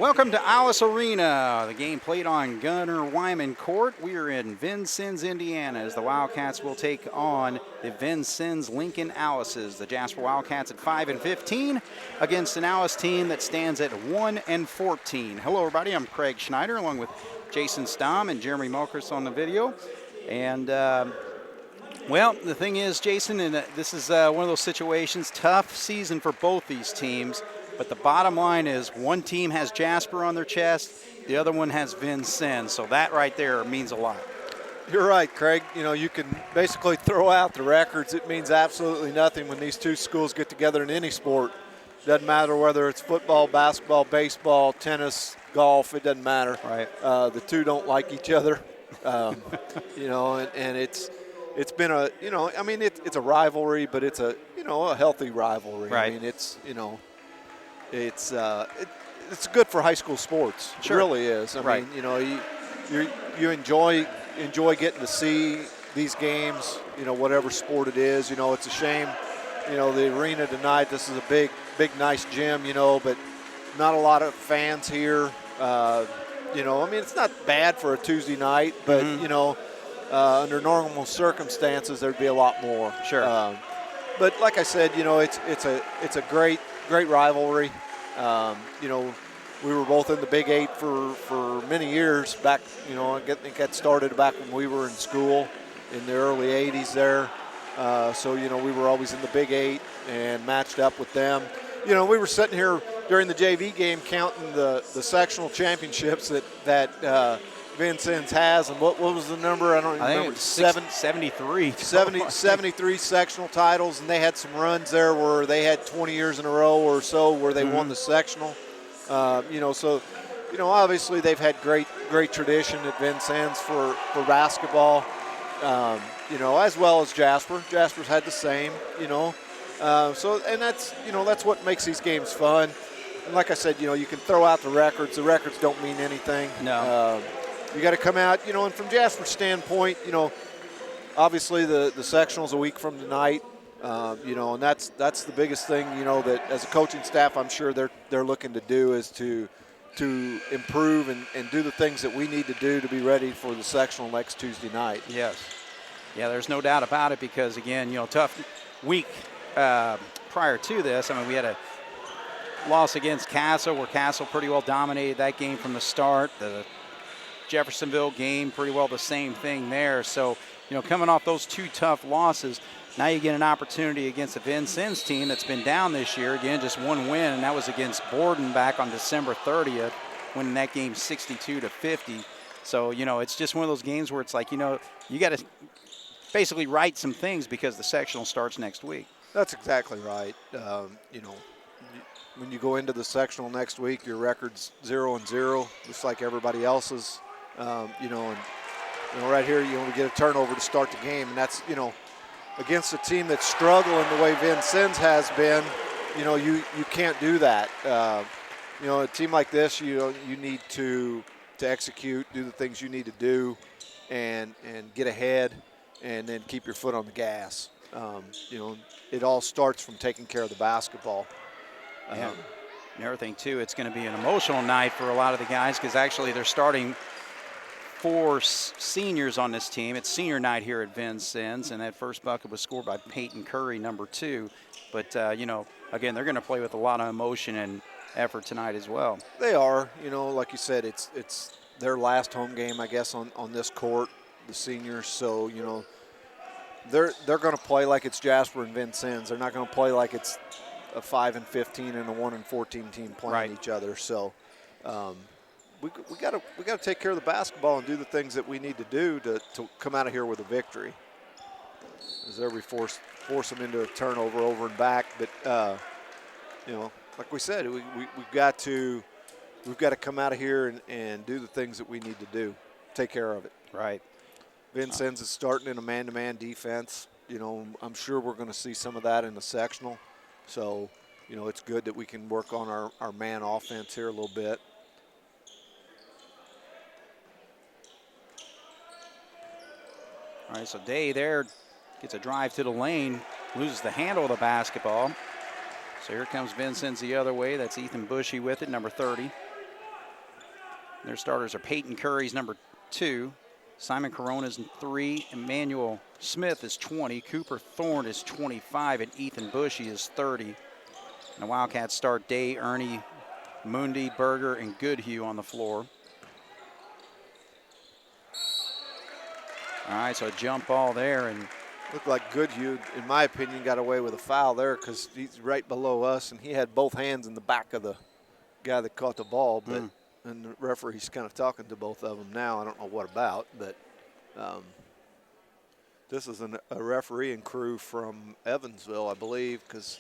Welcome to Alice Arena. The game played on Gunnar Wyman Court. We are in Vincennes, Indiana, as the Wildcats will take on the Vincennes Lincoln Alices. The Jasper Wildcats at 5-15 against an Alice team that stands at 1-14. Hello, everybody. I'm Craig Schneider, along with Jason Stamm and Jeremy Mulkers on the video. And well, the thing is, Jason, and this is one of those situations, tough season for both these teams. But the bottom line is one team has Jasper on their chest, the other one has Vincennes. So that right there means a lot. You're right, Craig. You know, you can basically throw out the records. It means absolutely nothing when these two schools get together in any sport. Doesn't matter whether it's football, basketball, baseball, tennis, golf. It doesn't matter. Right. The two don't like each other. You know, and it's been a, you know, I mean, it's a rivalry, but it's a, you know, a healthy rivalry. Right. I mean, it's, you know, it's good for high school sports. Sure. It really is. I mean, you know, you enjoy getting to see these games, you know, whatever sport it is. You know, it's a shame, you know, the arena tonight, this is a big, nice gym, you know, but not a lot of fans here. You know, I mean, it's not bad for a Tuesday night, but, you know, under normal circumstances, there'd be a lot more. Sure. But like I said, you know, it's a great rivalry. You know, we were both in the Big Eight for many years back, you know, I think that started back when we were in school in the early 80s there. So, you know, we were always in the Big Eight and matched up with them. You know, we were sitting here during the JV game counting the sectional championships that Vincennes has, and what was the number? I don't even remember. 73. 73 sectional titles, and they had some runs there where they had 20 years in a row or so where they won the sectional. You know, so, you know, obviously they've had great tradition at Vincennes for basketball. You know, as well as Jasper. Jasper's had the same. You know, so and that's, you know, that's what makes these games fun. And like I said, you know, you can throw out the records. The records don't mean anything. No. You got to come out, you know, and from Jasper's standpoint, you know, obviously the sectional's a week from tonight, you know, and that's the biggest thing, you know, that as a coaching staff, I'm sure they're looking to do is to improve and do the things that we need to do to be ready for the sectional next Tuesday night. Yes. Yeah, there's no doubt about it because, again, you know, tough week prior to this. I mean, we had a loss against Castle where Castle pretty well dominated that game from the start. The Jeffersonville game, pretty well the same thing there. So, you know, coming off those two tough losses, now you get an opportunity against a Vincennes team that's been down this year. Again, just one win, and that was against Borden back on December 30th, winning that game 62-50. So, you know, it's just one of those games where it's like, you know, you got to basically right some things because the sectional starts next week. That's exactly right. You know, when you go into the sectional next week, your record's 0-0, just like everybody else's. You know, and you know, right here, you only get a turnover to start the game, and that's, you know, against a team that's struggling the way Vincennes has been. You know, you can't do that. You know, a team like this, you know, you need to execute, do the things you need to do, and get ahead, and then keep your foot on the gas. You know, it all starts from taking care of the basketball. Yeah. And everything, too, it's going to be an emotional night for a lot of the guys because actually they're starting 4 seniors on this team. It's senior night here at Vincennes, and that first bucket was scored by Peyton Curry, number 2. But, you know, again, they're going to play with a lot of emotion and effort tonight as well. They are. You know, like you said, it's their last home game, I guess, on this court, the seniors. So, you know, they're going to play like it's Jasper and Vincennes. They're not going to play like it's a 5-15 and a 1-14 team playing each other. So we got to take care of the basketball and do the things that we need to do to come out of here with a victory. As there we force them into a turnover over and back, but you know, like we said, we've got to come out of here and do the things that we need to do, take care of it. Right. Vincennes is starting in a man-to-man defense. You know, I'm sure we're going to see some of that in the sectional. So, you know, it's good that we can work on our man offense here a little bit. All right, so Day there gets a drive to the lane, loses the handle of the basketball. So here comes Vincennes the other way. That's Ethan Bushy with it, number 30. Their starters are Peyton Curry's number 2, Simon Corona's 3, Emmanuel Smith is 20, Cooper Thorne is 25, and Ethan Bushy is 30. And the Wildcats start Day, Ernie, Mundy, Berger, and Goodhue on the floor. All right, so a jump ball there, and looked like Goodhue, in my opinion, got away with a foul there because he's right below us, and he had both hands in the back of the guy that caught the ball. But and the referee's kind of talking to both of them now. I don't know what about, but this is a refereeing crew from Evansville, I believe, because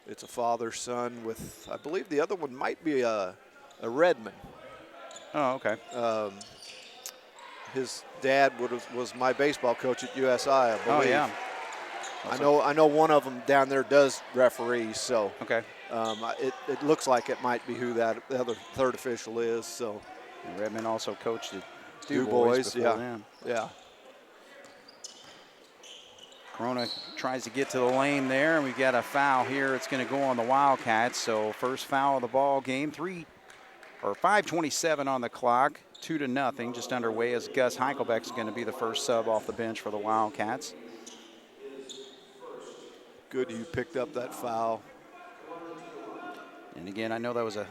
it's a father-son with, I believe the other one might be a Redmond. Oh, okay. His dad was my baseball coach at USI, I believe. Oh, yeah. I know one of them down there does referee, so okay. It looks like it might be who that other third official is. So and Redmond also coached at Du Bois, yeah, then. yeah. Corona tries to get to the lane there, and we've got a foul here. It's going to go on the Wildcats. So first foul of the ball game. 5:27 on the clock. 2-0, just underway as Gus Heichelbeck's going to be the first sub off the bench for the Wildcats. Good you picked up that foul. And again, I know that was a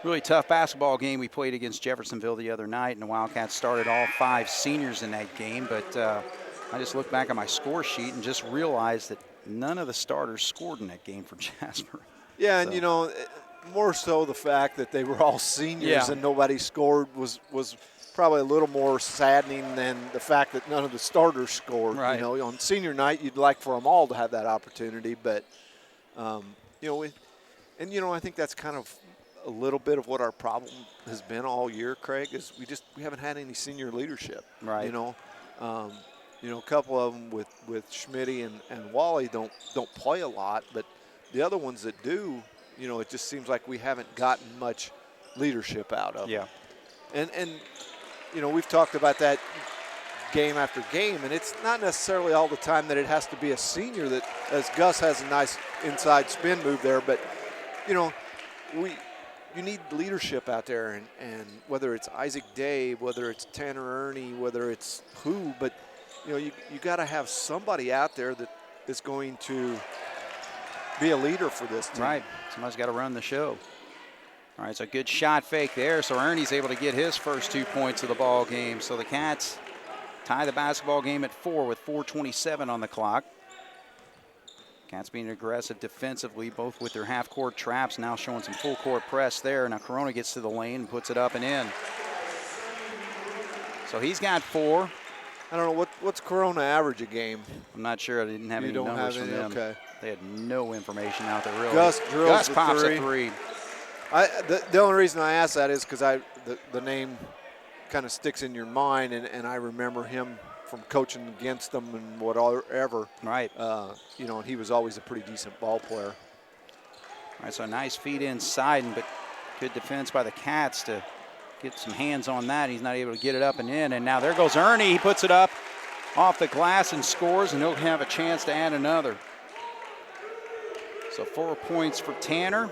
really tough basketball game we played against Jeffersonville the other night, and the Wildcats started all 5 seniors in that game. But I just looked back at my score sheet and just realized that none of the starters scored in that game for Jasper. Yeah, so. And, you know, more so the fact that they were all seniors and nobody scored was probably a little more saddening than the fact that none of the starters scored. Right. You know, on senior night, you'd like for them all to have that opportunity, but I think that's kind of a little bit of what our problem has been all year, Craig, is we haven't had any senior leadership. Right. You know, a couple of them with Schmitty and Wally don't play a lot, but the other ones that do, you know, it just seems like we haven't gotten much leadership out of them. And you know, we've talked about that game after game, and it's not necessarily all the time that it has to be a senior that, as Gus has a nice inside spin move there, but, you know, you need leadership out there, and whether it's Isaac Day, whether it's Tanner Ernie, whether it's who, but, you know, you got to have somebody out there that is going to be a leader for this team. Right. Somebody's got to run the show. All right, so good shot fake there. So Ernie's able to get his first 2 points of the ball game. So the Cats tie the basketball game at 4 with 4:27 on the clock. Cats being aggressive defensively, both with their half-court traps, now showing some full-court press there. Now Corona gets to the lane and puts it up and in. So he's got 4. I don't know, what's Corona average a game? I'm not sure. I didn't have any numbers from them. Okay. They had no information out there, really. Gus pops a 3. The only reason I ask that is because the name kind of sticks in your mind, and I remember him from coaching against them and whatever. Right. You know, and he was always a pretty decent ball player. All right, so a nice feed inside, but good defense by the Cats to get some hands on that. He's not able to get it up and in, and now there goes Ernie. He puts it up off the glass and scores, and he'll have a chance to add another. So 4 points for Tanner.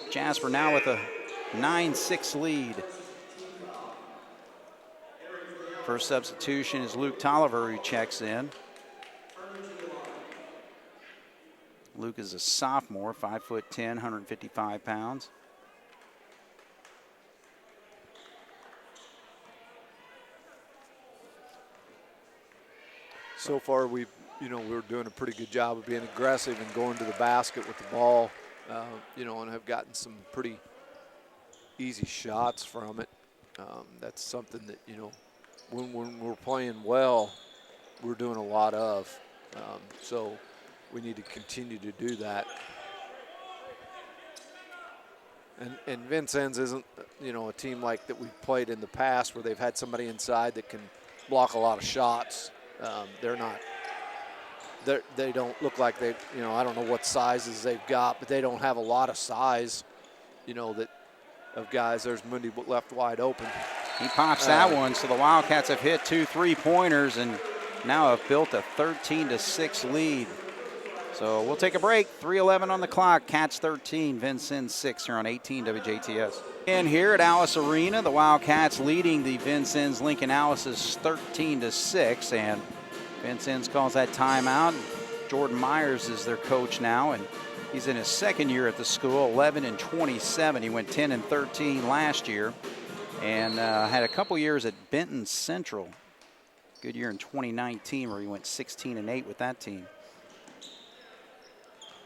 Jasper now with a 9-6 lead. First substitution is Luke Tolliver, who checks in. Luke is a sophomore, 5'10", 155 pounds. So far, we're doing a pretty good job of being aggressive and going to the basket with the ball, and have gotten some pretty easy shots from it. That's something that, when we're playing well, we're doing a lot of. So we need to continue to do that. And Vincennes isn't, a team like that we've played in the past where they've had somebody inside that can block a lot of shots. They don't look like they, I don't know what sizes they've got, but they don't have a lot of size, that of guys. There's Mundy left wide open. He pops that one, so the Wildcats have hit 2 3-pointers and now have built a 13-6 lead. So we'll take a break. 3:11 on the clock. Cats 13, Vincennes 6 here on 18 WJTS. And here at Alice Arena, the Wildcats leading the Vincennes Lincoln Alice's 13-6, and Vincennes calls that timeout. Jordan Myers is their coach now, and he's in his second year at the school, 11-27. He went 10-13 last year, and had a couple years at Benton Central. Good year in 2019 where he went 16-8 with that team.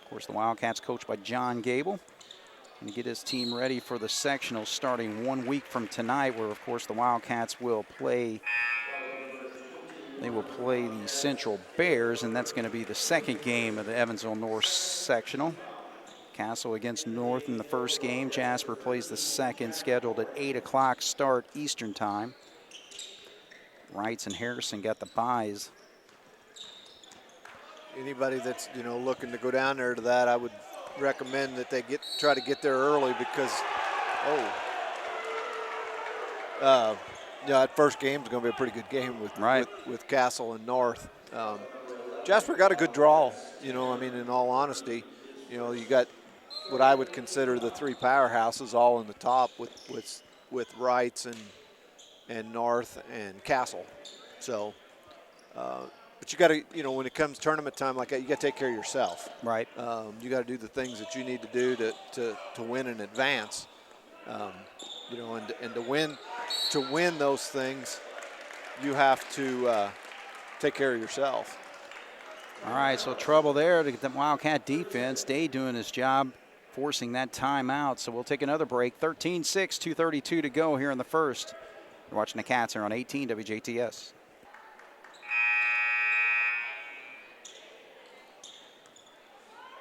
Of course, the Wildcats coached by John Gable. And to get his team ready for the sectional starting 1 week from tonight, where, of course, the Wildcats will play. They will play the Central Bears, and that's going to be the second game of the Evansville North sectional. Castle against North in the first game. Jasper plays the second, scheduled at 8 o'clock start Eastern time. Wrights and Harrison got the byes. Anybody that's, you know, looking to go down there to that, I would recommend that they try to get there early because, that first game is going to be a pretty good game with Castle and North. Jasper got a good draw, you know, I mean, in all honesty. You know, you got what I would consider the three powerhouses all in the top with Wrights and North and Castle. So, but you got to, you know, when it comes tournament time like that, you got to take care of yourself. Right. You got to do the things that you need to do to win and advance. You know, and to win those things, you have to take care of yourself. All right, so trouble there to get the Wildcat defense. Day doing his job, forcing that timeout. So we'll take another break. 13-6, 2:32 to go here in the first. You're watching the Cats here on 18 WJTS.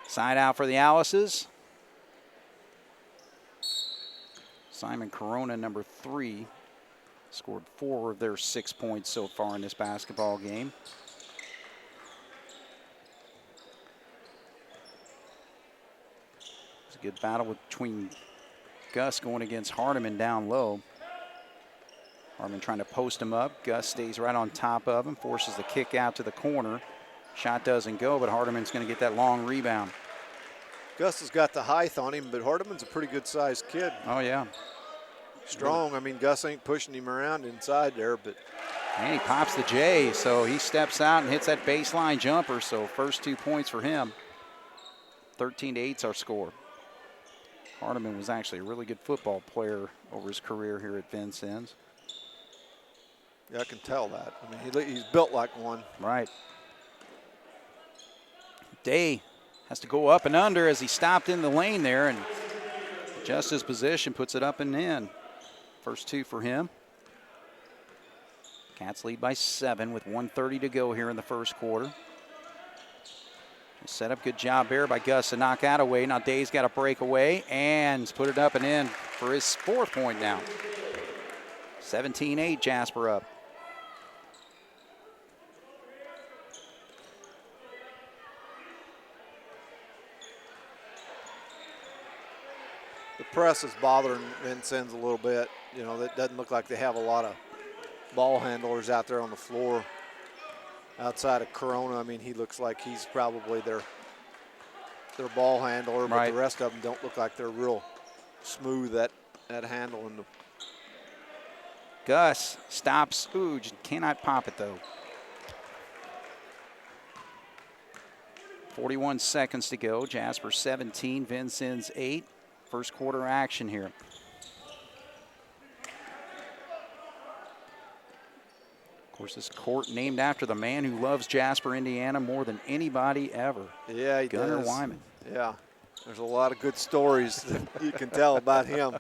Side out for the Alices. Simon Corona, number 3, scored 4 of their 6 points so far in this basketball game. It's a good battle between Gus going against Hardiman down low. Hardiman trying to post him up. Gus stays right on top of him, forces the kick out to the corner. Shot doesn't go, but Hardiman's going to get that long rebound. Gus has got the height on him, but Hardiman's a pretty good-sized kid. Oh, yeah. Strong. I mean, Gus ain't pushing him around inside there, but. And he pops the J, so he steps out and hits that baseline jumper. So first 2 points for him. 13-8's our score. Hardiman was actually a really good football player over his career here at Vincennes. Yeah, I can tell that. I mean, he's built like one. Right. Day has to go up and under as he stopped in the lane there and adjusts his position, puts it up and in. First 2 for him. Cats lead by 7 with 1:30 to go here in the first quarter. Set up, good job there by Gus to knock that away. Now Day's got a breakaway and put it up and in for his 4th point now. 17-8, Jasper up. The press is bothering Vincennes a little bit. You know, that doesn't look like they have a lot of ball handlers out there on the floor. Outside of Corona, I mean, he looks like he's probably their ball handler, but the rest of them don't look like they're real smooth at handling. Gus stops Ooge, cannot pop it though. 41 seconds to go. Jasper 17, Vincennes 8. First quarter action here. Of course, this court named after the man who loves Jasper, Indiana more than anybody ever. Yeah, he Gunnar does. Wyman. Yeah, there's a lot of good stories that you can tell about him.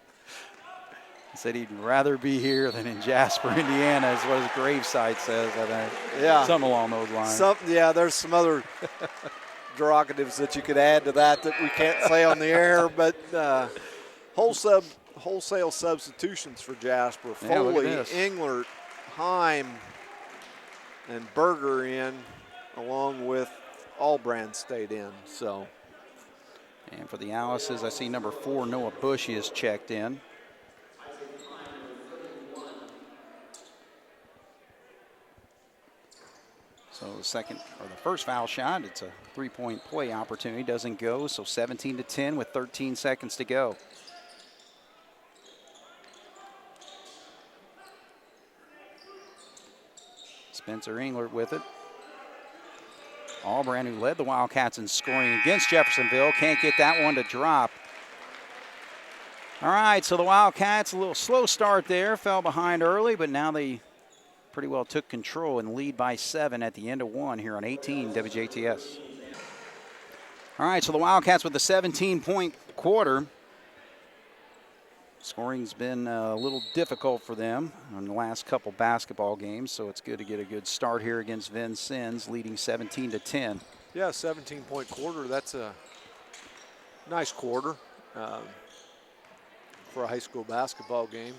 He said he'd rather be here than in Jasper, Indiana, is what his gravesite says, I think. Yeah. Something along those lines. Yeah, there's some other derogatives that you could add to that we can't say on the air, but wholesale substitutions for Jasper. Foley, Englert, Heim, and Berger in, along with Allbrand stayed in. So, and for the Alices, I see number 4, Noah Bushy, is checked in. So the first foul shot, it's a three-point play opportunity, doesn't go. So 17-10 with 13 seconds to go. Spencer Englert with it. Allbrand, who led the Wildcats in scoring against Jeffersonville, can't get that one to drop. All right, so the Wildcats, a little slow start there, fell behind early, but now they pretty well took control and lead by 7 at the end of 1 here on 18 WJTS. All right, so the Wildcats with the 17-point quarter. Scoring's been a little difficult for them in the last couple basketball games, so it's good to get a good start here against Vincennes, leading 17-10. Yeah, 17-point quarter. That's a nice quarter for a high school basketball game.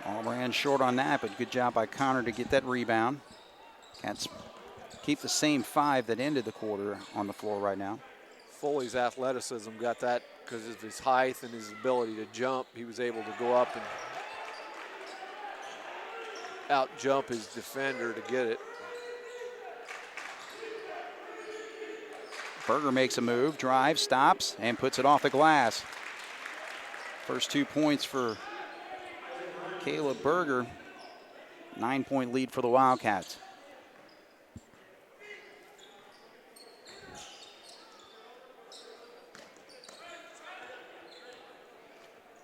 Allbrand short on that, but good job by Connor to get that rebound. Cats keep the same 5 that ended the quarter on the floor right now. Foley's athleticism got that because of his height and his ability to jump. He was able to go up and out-jump his defender to get it. Berger makes a move, drives, stops, and puts it off the glass. First 2 points for Caleb Berger. 9-point lead for the Wildcats.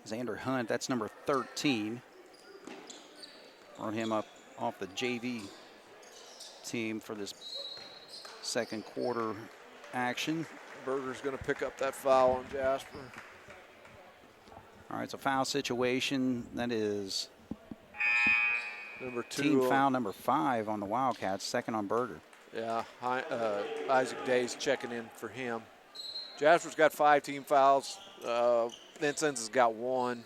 Xander Hunt, that's number 13. Brought him up off the JV team for this second quarter action. Berger's going to pick up that foul on Jasper. All right, so foul situation. That is number 2. Team foul number 5 on the Wildcats, second on Berger. Yeah, Isaac Day's checking in for him. Jasper's got 5 team fouls. Vincennes has got 1.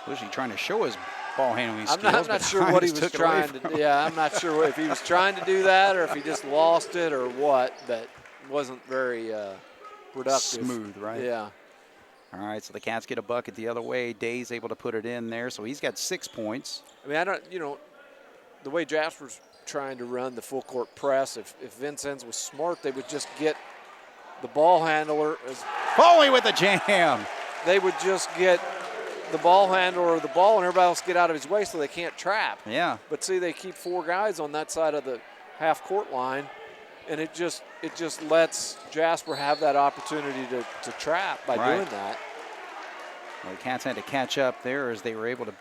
Was he trying to show his ball handling skills? I'm not sure what he was trying to do. Yeah, I'm not sure if he was trying to do that or if he just lost it or what, but it wasn't very productive. Smooth, right? Yeah. All right, so the Cats get a bucket the other way. Day's able to put it in there, so he's got 6 points. I mean, the way Jasper's trying to run the full court press, if Vincennes was smart, they would just get the ball handler. Foley with the jam. They would just get the ball handler or the ball and everybody else get out of his way so they can't trap. Yeah. But see, they keep 4 guys on that side of the half court line, and it just lets Jasper have that opportunity to trap by doing that. Well, the Cats had to catch up there as they were able to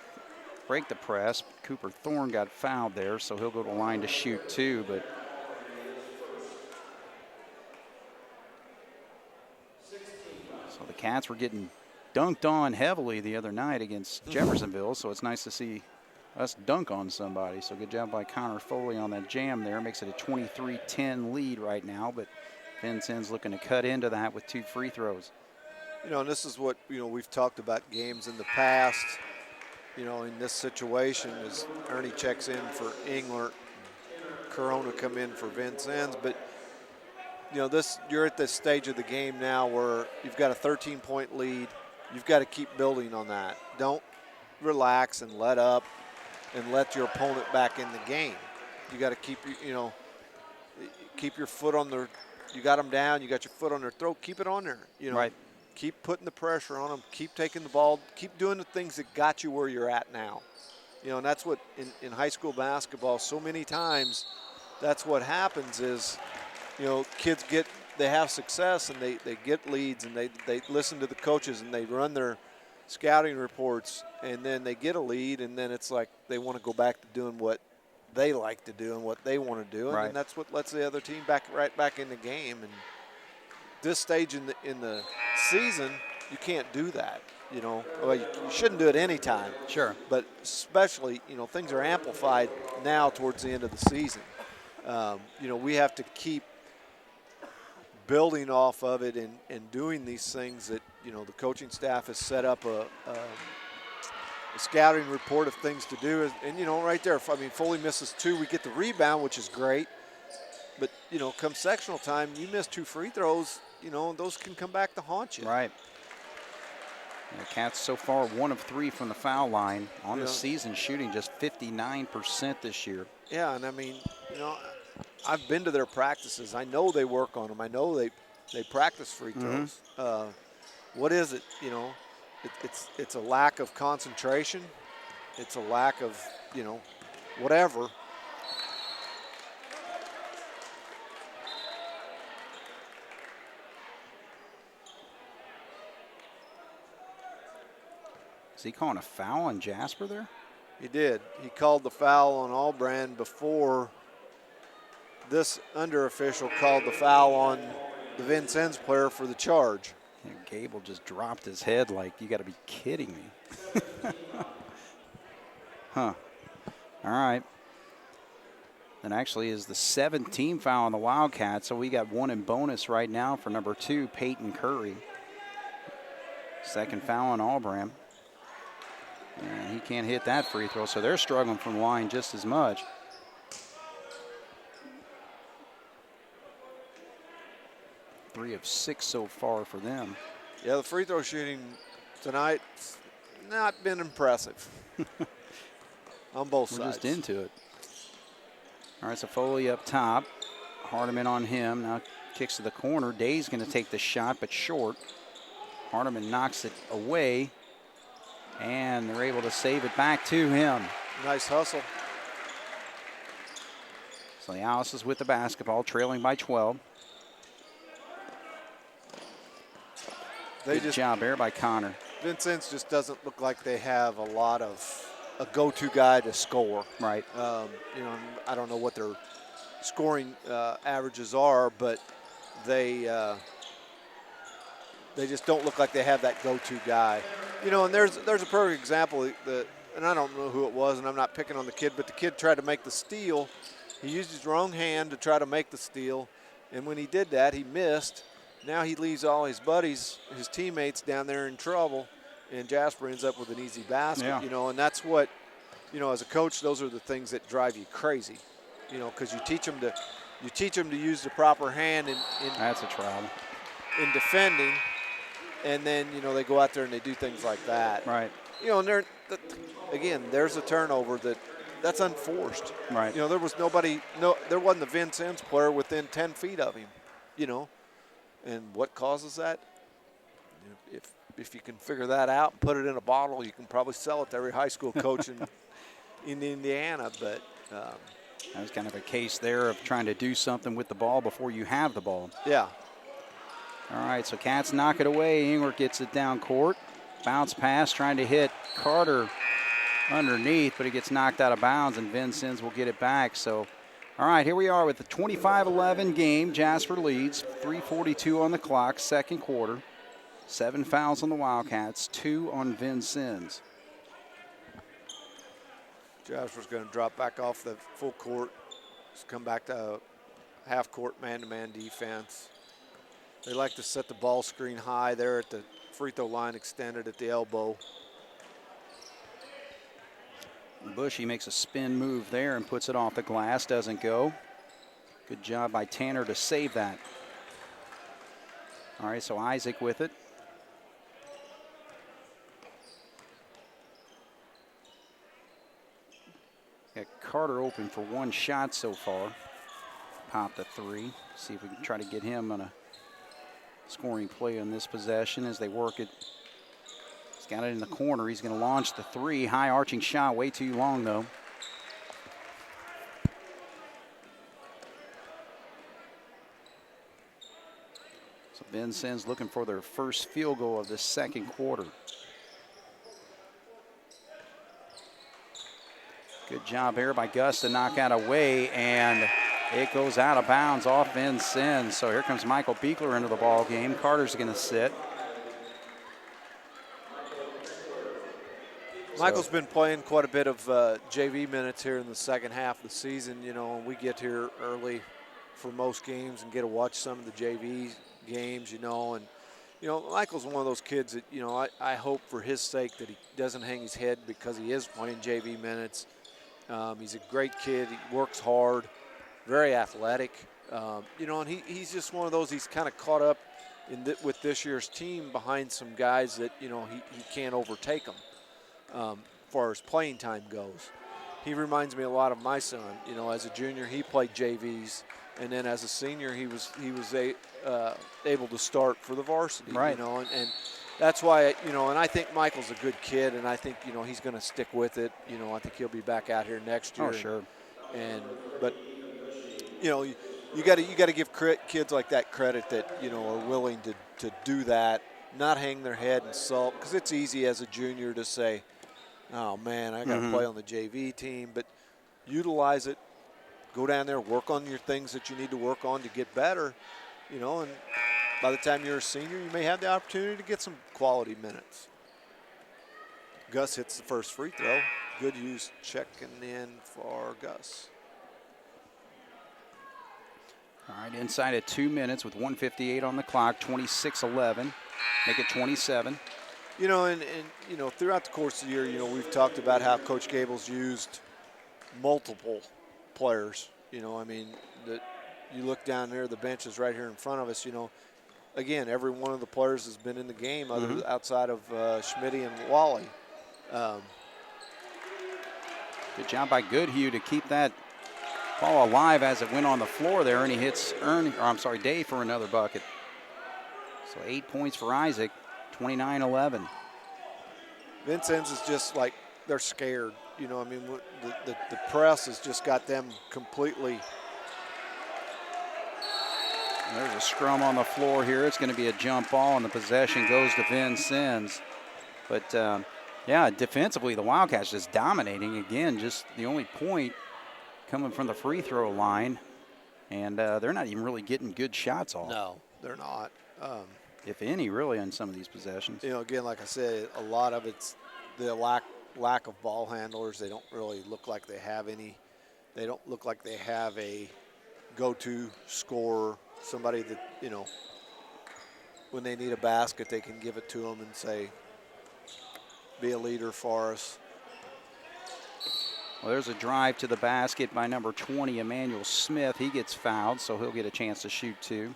break the press. Cooper Thorne got fouled there, so he'll go to the line to shoot 2. But so the Cats were getting dunked on heavily the other night against Jeffersonville, so it's nice to see us dunk on somebody. So good job by Connor Foley on that jam there. Makes it a 23-10 lead right now, but Vincennes looking to cut into that with 2 free throws. And this is what, we've talked about games in the past. In this situation, as Ernie checks in for Englert, Corona come in for Vincennes, but you're at this stage of the game now where you've got a 13-point lead. You've got to keep building on that. Don't relax and let up and let your opponent back in the game. You got to keep keep your foot on their. You got them down. You got your foot on their throat. Keep it on there. Right. Keep putting the pressure on them. Keep taking the ball. Keep doing the things that got you where you're at now. And that's what in high school basketball so many times. That's what happens is, kids they have success and they get leads and they listen to the coaches and they run their scouting reports and then they get a lead and then it's like they want to go back to doing what they like to do and what they want to do, and then that's what lets the other team right back in the game. And this stage in the season, you can't do that. Well, you shouldn't do it any time. Sure. But especially, things are amplified now towards the end of the season. We have to keep building off of it and doing these things that, the coaching staff has set up a scouting report of things to do. And right there, Foley misses 2. We get the rebound, which is great. But, come sectional time, you miss 2 free throws, you know, those can come back to haunt you. Right. The Cats so far 1 of 3 from the foul line on the season, shooting just 59% this year. Yeah, and I mean, you know, I've been to their practices. I know they work on them. I know they practice free throws. What is it? You know, it's a lack of concentration. It's a lack of, you know, whatever. Is he calling a foul on Jasper there? He did. He called the foul on Allbrand before this under official called the foul on the Vincennes player for the charge. Yeah, Gable just dropped his head like, you got to be kidding me. Huh. All right. That actually is the 7th team foul on the Wildcats, so we got 1 in bonus right now for number 2, Peyton Curry. 2nd foul on Allbrand. And he can't hit that free throw, so they're struggling from the line just as much. Three of 6 so far for them. Yeah, the free throw shooting tonight's not been impressive on both sides. We're just into it. All right, so Foley up top. Hardiman on him. Now kicks to the corner. Day's going to take the shot, but short. Hardiman knocks it away. And they're able to save it back to him. Nice hustle. So the Alice is with the basketball, trailing by 12. Good job there by Connor. Vincennes just doesn't look like they have a lot of a go-to guy to score. Right. You know, I don't know what their scoring averages are, but they just don't look like they have that go-to guy. You know, and there's a perfect example that, and I don't know who it was, and I'm not picking on the kid, but the kid tried to make the steal. He used his wrong hand to try to make the steal, and when he did that, he missed. Now he leaves all his buddies, his teammates down there in trouble, and Jasper ends up with an easy basket. Yeah. You know, and that's what, you know, as a coach, those are the things that drive you crazy. You know, because you teach them to use the proper hand in that's a trouble in defending. And then, you know, they go out there and they do things like that. Right. You know, and again, there's a turnover that's unforced. Right. You know, there was there wasn't a Vincennes player within 10 feet of him, you know. And what causes that? If you can figure that out and put it in a bottle, you can probably sell it to every high school coach in Indiana. But that was kind of a case there of trying to do something with the ball before you have the ball. Yeah. All right, so Cats knock it away. Ingler gets it down court. Bounce pass, trying to hit Carter underneath, but it gets knocked out of bounds, and Vincennes will get it back. So, all right, here we are with the 25-11 game. Jasper leads, 3:42 on the clock, second quarter. 7 fouls on the Wildcats, 2 on Vincennes. Jasper's going to drop back off the full court. Just come back to half court man-to-man defense. They like to set the ball screen high there at the free throw line, extended at the elbow. Bushy makes a spin move there and puts it off the glass, doesn't go. Good job by Tanner to save that. All right, so Isaac with it. Got Carter open for 1 shot so far. Popped a 3. See if we can try to get him on a scoring play on this possession as they work it. He's got it in the corner. He's going to launch the 3. High arching shot, way too long though. So Vincennes looking for their first field goal of the second quarter. Good job here by Gus to knock that away, and it goes out of bounds off Vincennes. So here comes Michael Beekler into the ball game. Carter's going to sit. Michael's been playing quite a bit of JV minutes here in the second half of the season. You know, we get here early for most games and get to watch some of the JV games, you know. And, you know, Michael's one of those kids that, you know, I hope for his sake that he doesn't hang his head because he is playing JV minutes. He's a great kid. He works hard, very athletic. You know, and he's just one of those, he's kind of caught up with this year's team behind some guys that, you know, he can't overtake them as far as playing time goes. He reminds me a lot of my son. You know, as a junior, he played JVs, and then as a senior, he was able to start for the varsity. Right. You know, and that's why, you know, and I think Michael's a good kid, and I think, you know, he's going to stick with it. You know, I think he'll be back out here next year. Oh, sure. But you know, you got to give kids like that credit that, you know, are willing to do that, not hang their head and sulk, because it's easy as a junior to say, oh man, I got to play on the JV team, but utilize it. Go down there, work on your things that you need to work on to get better, you know, and by the time you're a senior, you may have the opportunity to get some quality minutes. Gus hits the first free throw. Good use checking in for Gus. All right, inside at 2 minutes with 1:58 on the clock, 26-11. Make it 27. You know, and you know, throughout the course of the year, you know, we've talked about how Coach Gable's used multiple players. You know, I mean, you look down there, the bench is right here in front of us. You know, again, every one of the players has been in the game outside of Schmitty and Wally. Good job by Goodhue to keep that ball alive as it went on the floor there, and he hits Dave for another bucket. So 8 points for Isaac, 29-11. Vincennes is just like, they're scared. You know, I mean, the press has just got them completely. There's a scrum on the floor here. It's going to be a jump ball, and the possession goes to Vincennes. But, yeah, defensively, the Wildcats just dominating. Again, just the only point coming from the free throw line. And they're not even really getting good shots off. No, they're not. If any, really, on some of these possessions. You know, again, like I said, a lot of it's the lack of ball handlers. They don't really look like they have any. They don't look like they have a go-to scorer, somebody that, you know, when they need a basket, they can give it to them and say, be a leader for us. Well, there's a drive to the basket by number 20, Emmanuel Smith. He gets fouled, so he'll get a chance to shoot two.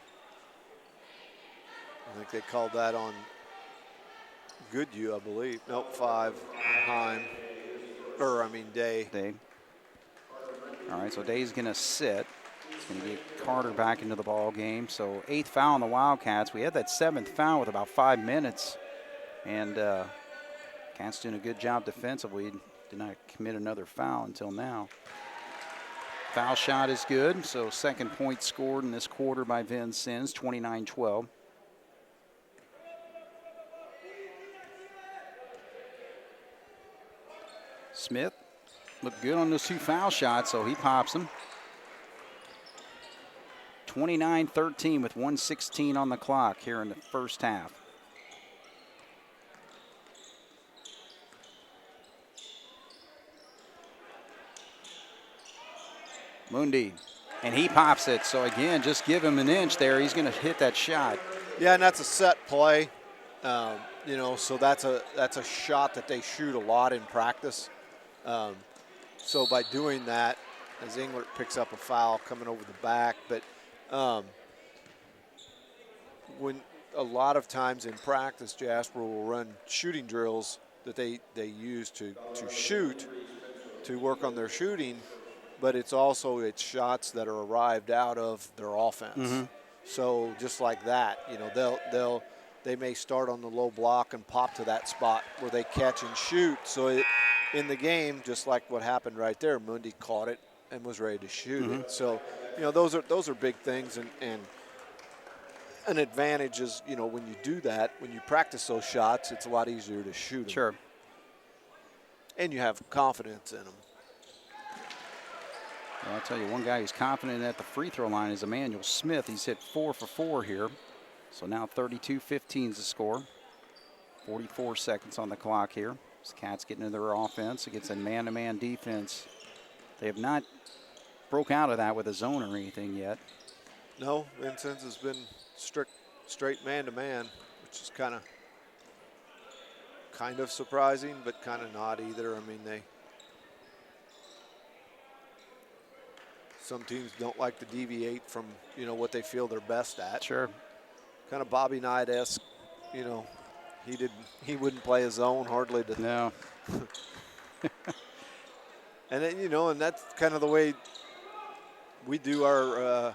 I think they called that on Goodhue, I believe. Nope, 5 on Day. Day. All right, so Day's going to sit. It's going to get Carter back into the ball game. So 8th foul on the Wildcats. We had that 7th foul with about 5 minutes. And Cats doing a good job defensively. Did not commit another foul until now. Foul shot is good. So second point scored in this quarter by Vincennes, 29-12. Smith looked good on those 2 foul shots, so he pops them. 29-13 with 1:16 on the clock here in the first half. Mundi, and he pops it. So again, just give him an inch there. He's going to hit that shot. Yeah, and that's a set play. You know, so that's a shot that they shoot a lot in practice. So by doing that, as Englert picks up a foul coming over the back, but when a lot of times in practice, Jasper will run shooting drills that they use to shoot, to work on their shooting, but it's shots that are arrived out of their offense. So just like that, you know, they may start on the low block and pop to that spot where they catch and shoot. So in the game, just like what happened right there, Mundi caught it and was ready to shoot it. So, you know, those are big things, and an advantage is, you know, when you do that, when you practice those shots, it's a lot easier to shoot them. Sure. And you have confidence in them. Well, I'll tell you, one guy who's confident at the free throw line is Emmanuel Smith. He's hit 4 for 4 here. So now 32-15 is the score. 44 seconds on the clock here. As Cats getting into their offense against a man-to-man defense. They have not broke out of that with a zone or anything yet. No, Vincennes has been straight man-to-man, which is kind of surprising, but kind of not either. I mean, some teams don't like to deviate from, you know, what they feel they're best at. Sure. kind of Bobby Knight-esque. You know, he wouldn't play his own hardly. No. And then, you know, and that's kind of the way we do our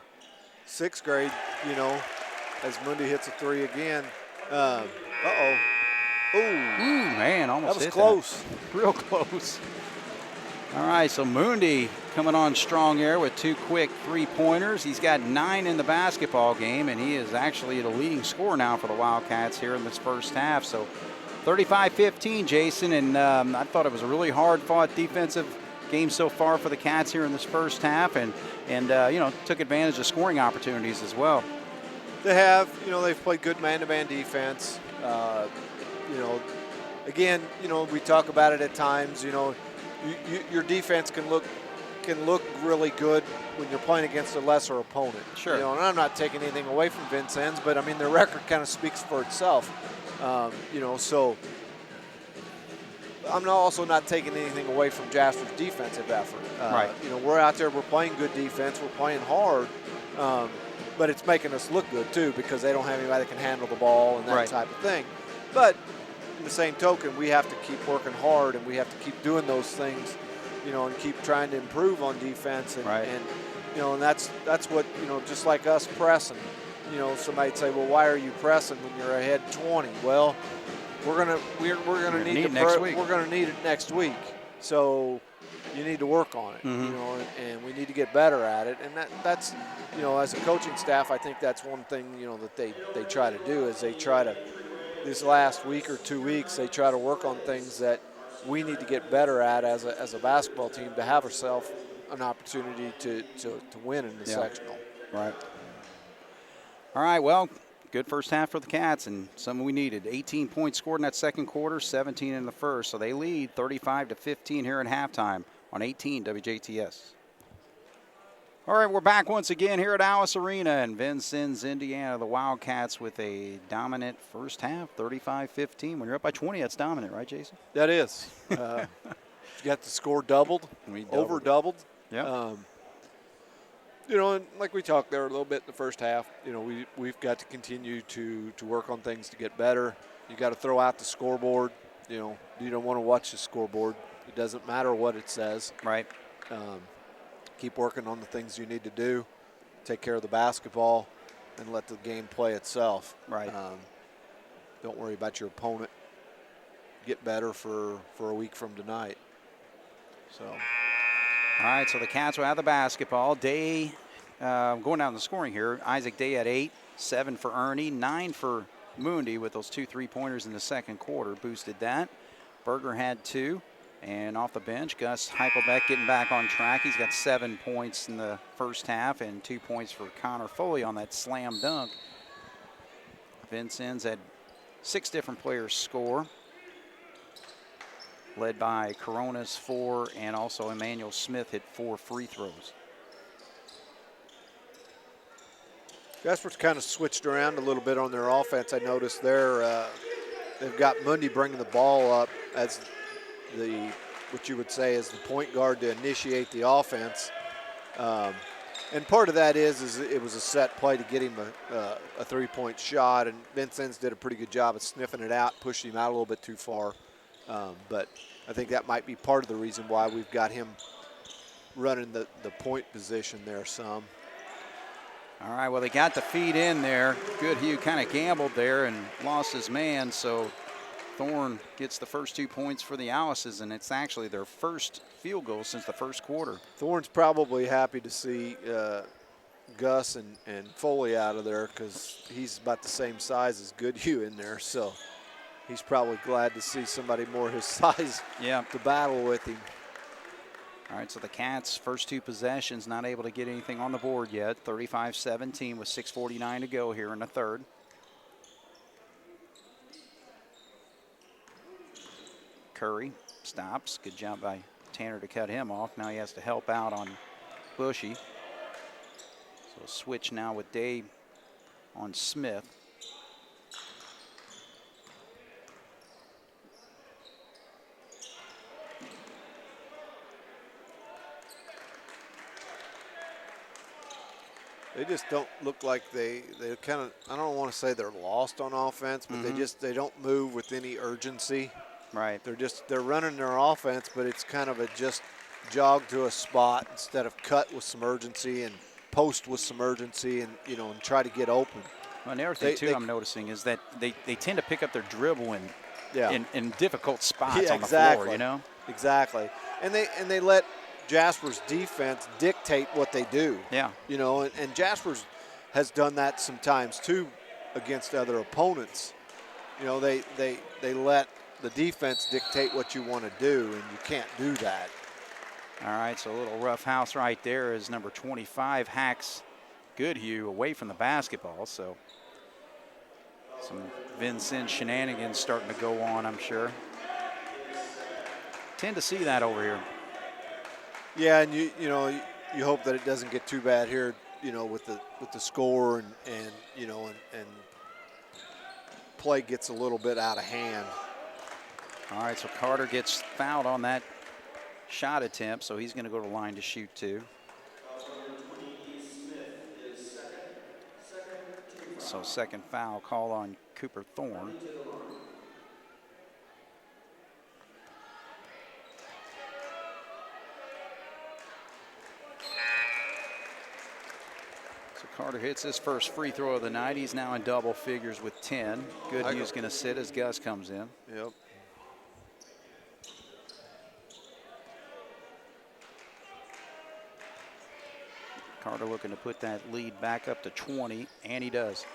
6th grade, you know, as Mundy hits a 3 again. Uh-oh. Ooh, Man, almost that was hit close. That. Real close. All right, so Mundy coming on strong here with 2 quick 3-pointers. He's got 9 in the basketball game, and he is actually the leading scorer now for the Wildcats here in this first half. So 35-15, Jason, and I thought it was a really hard-fought defensive game so far for the Cats here in this first half, and you know, took advantage of scoring opportunities as well. They have, you know, they've played good man-to-man defense. You know, again, you know, we talk about it at times. You know, your defense can look really good when you're playing against a lesser opponent. Sure. You know, and I'm not taking anything away from Vincennes, but I mean their record kind of speaks for itself. You know, so I'm also not taking anything away from Jasper's defensive effort. Right. You know, we're out there, we're playing good defense, we're playing hard, but it's making us look good too because they don't have anybody that can handle the ball and that type of thing. But in the same token, we have to keep working hard and we have to keep doing those things, you know, and keep trying to improve on defense. And, and you know, and that's what, you know, just like us pressing. You know, somebody'd say, well, why are you pressing when you're ahead 20? Well, we're gonna need it next week. We're gonna need it next week. So you need to work on it, you know, and we need to get better at it. And that's, you know, as a coaching staff, I think that's one thing, you know, that they try to do is they try to, this last week or 2 weeks, they try to work on things that we need to get better at as a basketball team to have ourselves an opportunity to win in the sectional. Right. All right, well, good first half for the Cats and something we needed. 18 points scored in that second quarter, 17 in the first. So they lead 35-15 here at halftime on 18 WJTS. All right, we're back once again here at Alice Arena in Vincennes, Indiana. The Wildcats with a dominant first half, 35-15. When you're up by 20, that's dominant, right, Jason? That is. You got the score doubled, over doubled. Yeah. You know, and like we talked there a little bit in the first half, you know, we've got to continue to work on things to get better. You got to throw out the scoreboard. You know, you don't want to watch the scoreboard. It doesn't matter what it says. Right. Keep working on the things you need to do, take care of the basketball, and let the game play itself. Right. Don't worry about your opponent. Get better for a week from tonight. So. All right, so the Cats will have the basketball. Day, going down the scoring here, Isaac Day at 8, 7 for Ernie, 9 for Mundy with those 2 3-pointers in the second quarter. Boosted that. Berger had 2. And off the bench, Gus Heipelbeck getting back on track. He's got 7 points in the first half and 2 points for Connor Foley on that slam dunk. Vincennes had 6 different players score, led by Coronas 4, and also Emmanuel Smith hit 4 free throws. Jasper's kind of switched around a little bit on their offense. I noticed there they've got Mundy bringing the ball up as what you would say is the point guard to initiate the offense. And part of that is it was a set play to get him a 3-point shot, and Vincennes did a pretty good job of sniffing it out, pushing him out a little bit too far. But I think that might be part of the reason why we've got him running the point position there some. All right, well, they got the feed in there. Goodhue kind of gambled there and lost his man, so Thorne gets the first 2 points for the Alices, and it's actually their first field goal since the first quarter. Thorne's probably happy to see Gus and Foley out of there because he's about the same size as Goodhue in there, so he's probably glad to see somebody more his size to battle with him. All right, so the Cats' first 2 possessions not able to get anything on the board yet. 35-17 with 6:49 to go here in the third. Curry stops. Good job by Tanner to cut him off. Now he has to help out on Bushy. So switch now with Day on Smith. They just don't look like they kind of, I don't want to say they're lost on offense, but they don't move with any urgency. Right. They're running their offense, but it's kind of a just jog to a spot instead of cut with some urgency and post with some urgency and, and try to get open. Well, and the other thing, I'm noticing is that they tend to pick up their dribble in difficult spots on the floor, Exactly. And they let Jasper's defense dictate what they do. Yeah. And Jasper's has done that sometimes too against other opponents. They let the defense dictate what you want to do, and you can't do that. All right, so a little rough house right there as number 25 hacks Goodhue away from the basketball. So some Vincennes shenanigans starting to go on, I'm sure. Tend to see that over here. Yeah, and you hope that it doesn't get too bad here, with the score and play gets a little bit out of hand. All right, so Carter gets fouled on that shot attempt, so he's going to go to the line to shoot two. So second foul call on Cooper Thorne. So Carter hits his first free throw of the night. He's now in double figures with 10. Goodhue's going to sit as Gus comes in. Yep. Carter looking to put that lead back up to 20, and he does.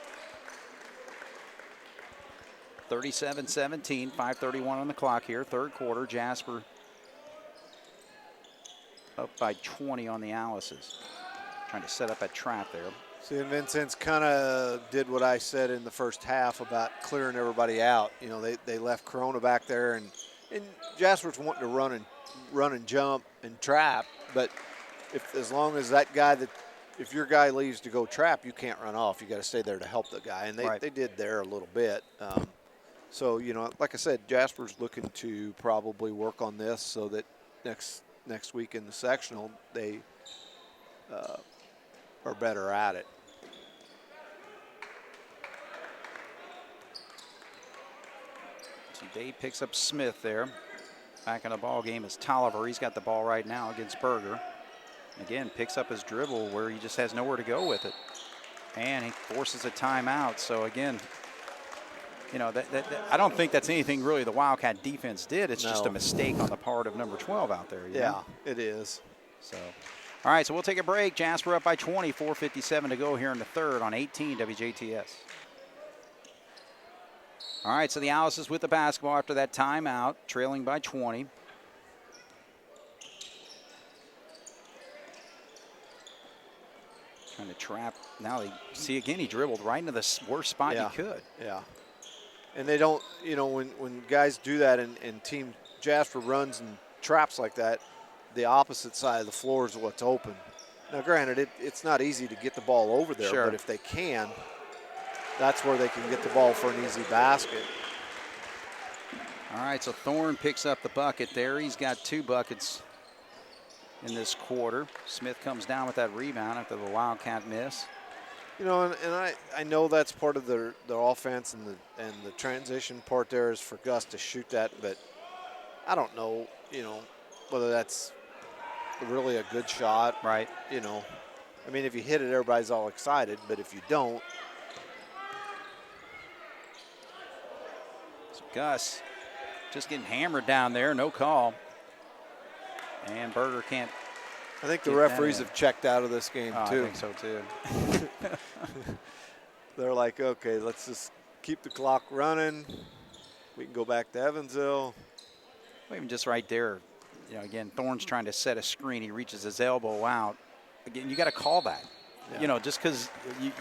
37-17, 5:31 on the clock here. Third quarter, Jasper up by 20 on the Alices. Trying to set up a trap there. See, and Vincennes kind of did what I said in the first half about clearing everybody out. They left Corona back there, and Jasper's wanting to run and jump and trap, but as long as that guy if your guy leaves to go trap, you can't run off. You got to stay there to help the guy, and they did there a little bit. So like I said, Jasper's looking to probably work on this so that next week in the sectional they are better at it. So Dave picks up Smith there. Back in the ball game is Tolliver. He's got the ball right now against Berger. Again, picks up his dribble where he just has nowhere to go with it. And he forces a timeout. So again, I don't think that's anything really the Wildcat defense did. It's just a mistake on the part of number 12 out there. Yeah, it is. So, all right, so we'll take a break. Jasper up by 20, 4:57 to go here in the third on 18 WJTS. All right, so the Alices with the basketball after that timeout, trailing by 20. Trying to trap. Now they see again, he dribbled right into the worst spot he could. Yeah. And they don't, when guys do that and Team Jasper runs and traps like that, the opposite side of the floor is what's open. Now, granted, it's not easy to get the ball over there, but if they can, that's where they can get the ball for an easy basket. All right, so Thorne picks up the bucket there. He's got 2 buckets in this quarter. Smith comes down with that rebound after the Wildcat miss. And I know that's part of the offense and the transition part there is for Gus to shoot that, but I don't know, whether that's really a good shot. Right. I mean, if you hit it, everybody's all excited, but if you don't. So Gus just getting hammered down there, no call. And Berger can't. I think the referees have checked out of this game, too. I think so, too. They're like, okay, let's just keep the clock running. We can go back to Evansville. Even just right there, again, Thorne's trying to set a screen. He reaches his elbow out. Again, you got to call that. Yeah. Just because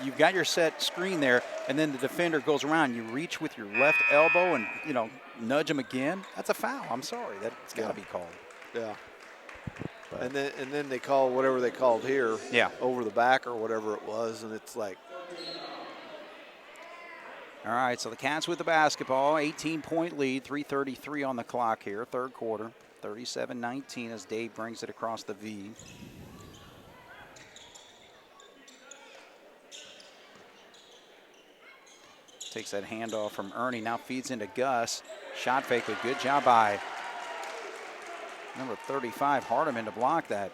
you've got your set screen there, and then the defender goes around, you reach with your left elbow and, nudge him again. That's a foul. I'm sorry. That's got to be called. Yeah. And then they call whatever they called here, over the back or whatever it was, and it's like. All right, so the Cats with the basketball, 18-point lead, 3:33 on the clock here, third quarter, 37-19 as Dave brings it across the V. Takes that handoff from Ernie, now feeds into Gus. Shot fake, a good job by number 35, Hardiman, to block that.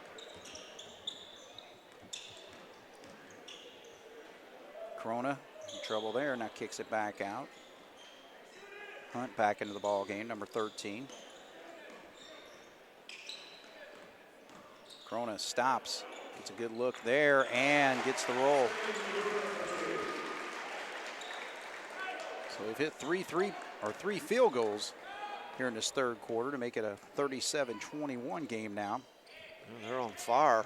Corona in trouble there, now kicks it back out. Hunt back into the ball game, number 13. Corona stops, gets a good look there, and gets the roll. So we've hit three field goals here in this third quarter to make it a 37-21 game now. They're on fire.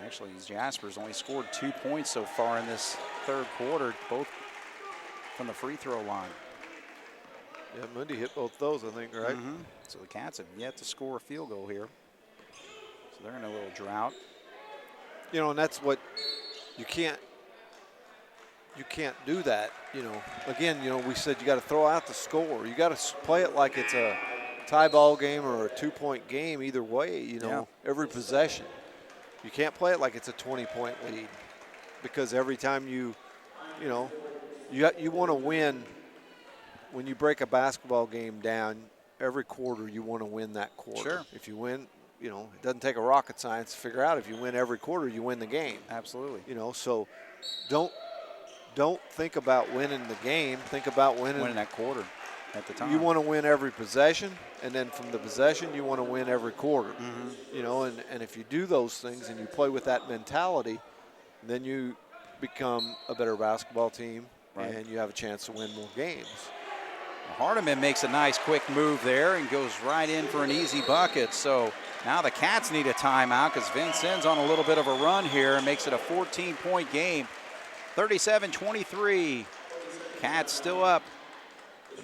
Actually, Jasper's only scored 2 points so far in this third quarter, both from the free throw line. Yeah, Mundy hit both those, I think, right? So the Cats have yet to score a field goal here. So they're in a little drought. You know, and that's what you can't do that, you know. Again, you know, we said you got to throw out the score. You got to play it like it's a tie ball game or a 2-point game either way, you know, every possession. You can't play it like it's a 20-point lead, because every time you want to win. When you break a basketball game down, every quarter you want to win that quarter. Sure. If you win, you know, it doesn't take a rocket science to figure out if you win every quarter, you win the game. Absolutely. You know, so don't think about winning the game. Think about winning that quarter at the time. You want to win every possession, and then from the possession you want to win every quarter. You know, and if you do those things and you play with that mentality, then you become a better basketball team, and you have a chance to win more games. Hardiman makes a nice quick move there and goes right in for an easy bucket. So now the Cats need a timeout because Vincennes on a little bit of a run here and makes it a 14-point game. 37-23. Cats still up.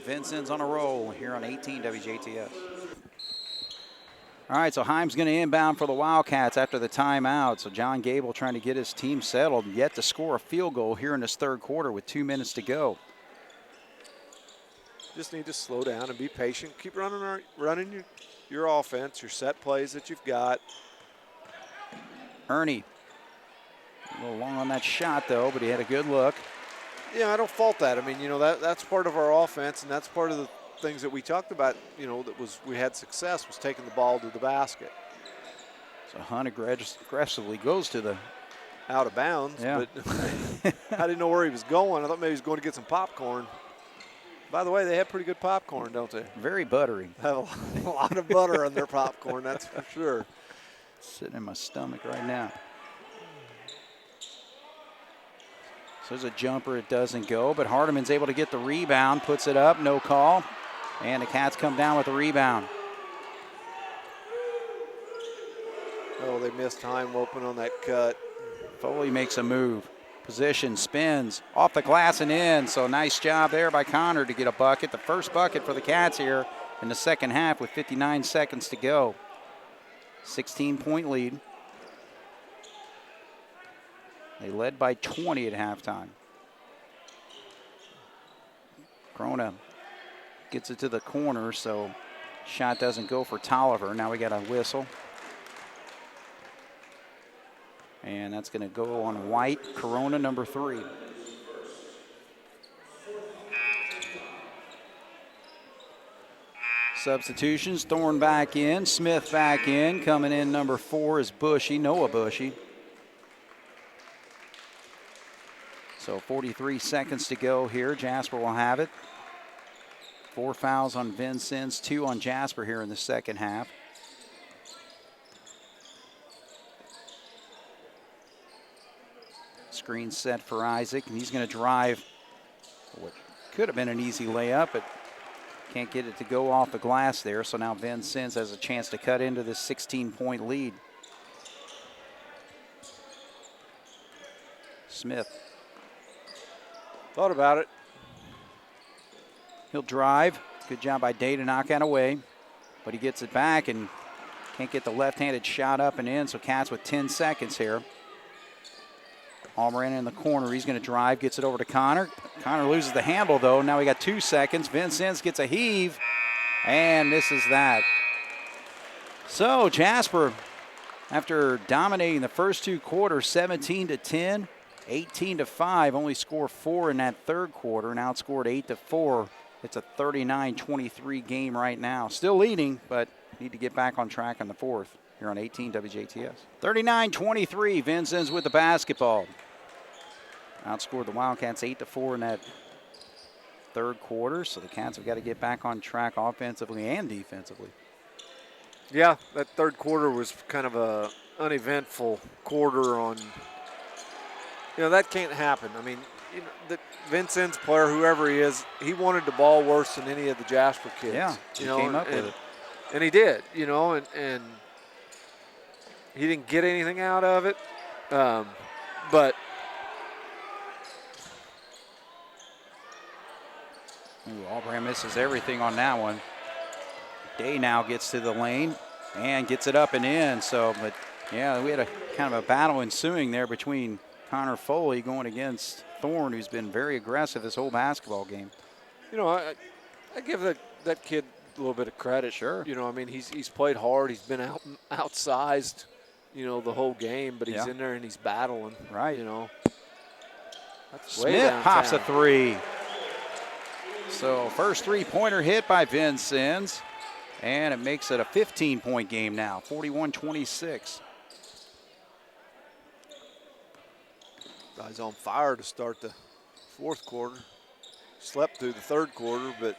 Vincennes on a roll here on 18 WJTS. All right, so Heim's going to inbound for the Wildcats after the timeout. So John Gable trying to get his team settled, yet to score a field goal here in this third quarter with 2 minutes to go. Just need to slow down and be patient. Keep running your offense, your set plays that you've got. Ernie, a little long on that shot though, but he had a good look. Yeah, I don't fault that. I mean, you know, that's part of our offense, and that's part of the things that we talked about, you know, we had success was taking the ball to the basket. So Hunt aggressively goes to the out of bounds, but I didn't know where he was going. I thought maybe he was going to get some popcorn. By the way, they have pretty good popcorn, don't they? Very buttery. Have a lot of butter on their popcorn, that's for sure. Sitting in my stomach right now. So there's a jumper, it doesn't go, but Hardiman's able to get the rebound, puts it up, no call. And the Cats come down with the rebound. Oh, they missed time open on that cut. Foley makes a move. Position, spins, off the glass and in. So nice job there by Connor to get a bucket. The first bucket for the Cats here in the second half with 59 seconds to go. 16-point lead. They led by 20 at halftime. Corona gets it to the corner, so shot doesn't go for Tolliver. Now we got a whistle. And that's going to go on White, Corona number 3. Substitutions, Thorne back in, Smith back in. Coming in number 4 is Bushy, Noah Bushy. So 43 seconds to go here. Jasper will have it. 4 fouls on Vincennes, 2 on Jasper here in the second half. Screen set for Isaac, and he's going to drive what could have been an easy layup, but can't get it to go off the glass there. So now Vincennes has a chance to cut into this 16-point lead. Smith. Thought about it. He'll drive. Good job by Day to knock that away, but he gets it back and can't get the left-handed shot up and in, so Cats with 10 seconds here. Almiran in the corner. He's going to drive, gets it over to Connor. Connor loses the handle, though. Now we got 2 seconds. Vincennes gets a heave and misses that. So Jasper, after dominating the first 2 quarters, 17-10, 18-5, only score 4 in that third quarter, and outscored 8-4. It's a 39-23 game right now. Still leading, but need to get back on track in the fourth here on 18 WJTS. 39-23, Vincennes with the basketball. Outscored the Wildcats 8-4 in that third quarter, so the Cats have got to get back on track offensively and defensively. Yeah, that third quarter was kind of a uneventful quarter on, that can't happen. I mean, the Vincennes player, whoever he is, he wanted the ball worse than any of the Jasper kids. Yeah, he came up with it. And he did, and he didn't get anything out of it. But Albram misses everything on that one. Day now gets to the lane and gets it up and in. So, but yeah, we had a kind of a battle ensuing there between Connor Foley going against Thorne, who's been very aggressive this whole basketball game. I give that kid a little bit of credit. Sure. I mean, he's played hard. He's been outsized, the whole game, but he's in there and he's battling. Right. That's Smith pops a three. So first three-pointer hit by Vincennes, and it makes it a 15-point game now, 41-26. Guys on fire to start the fourth quarter. Slept through the third quarter, but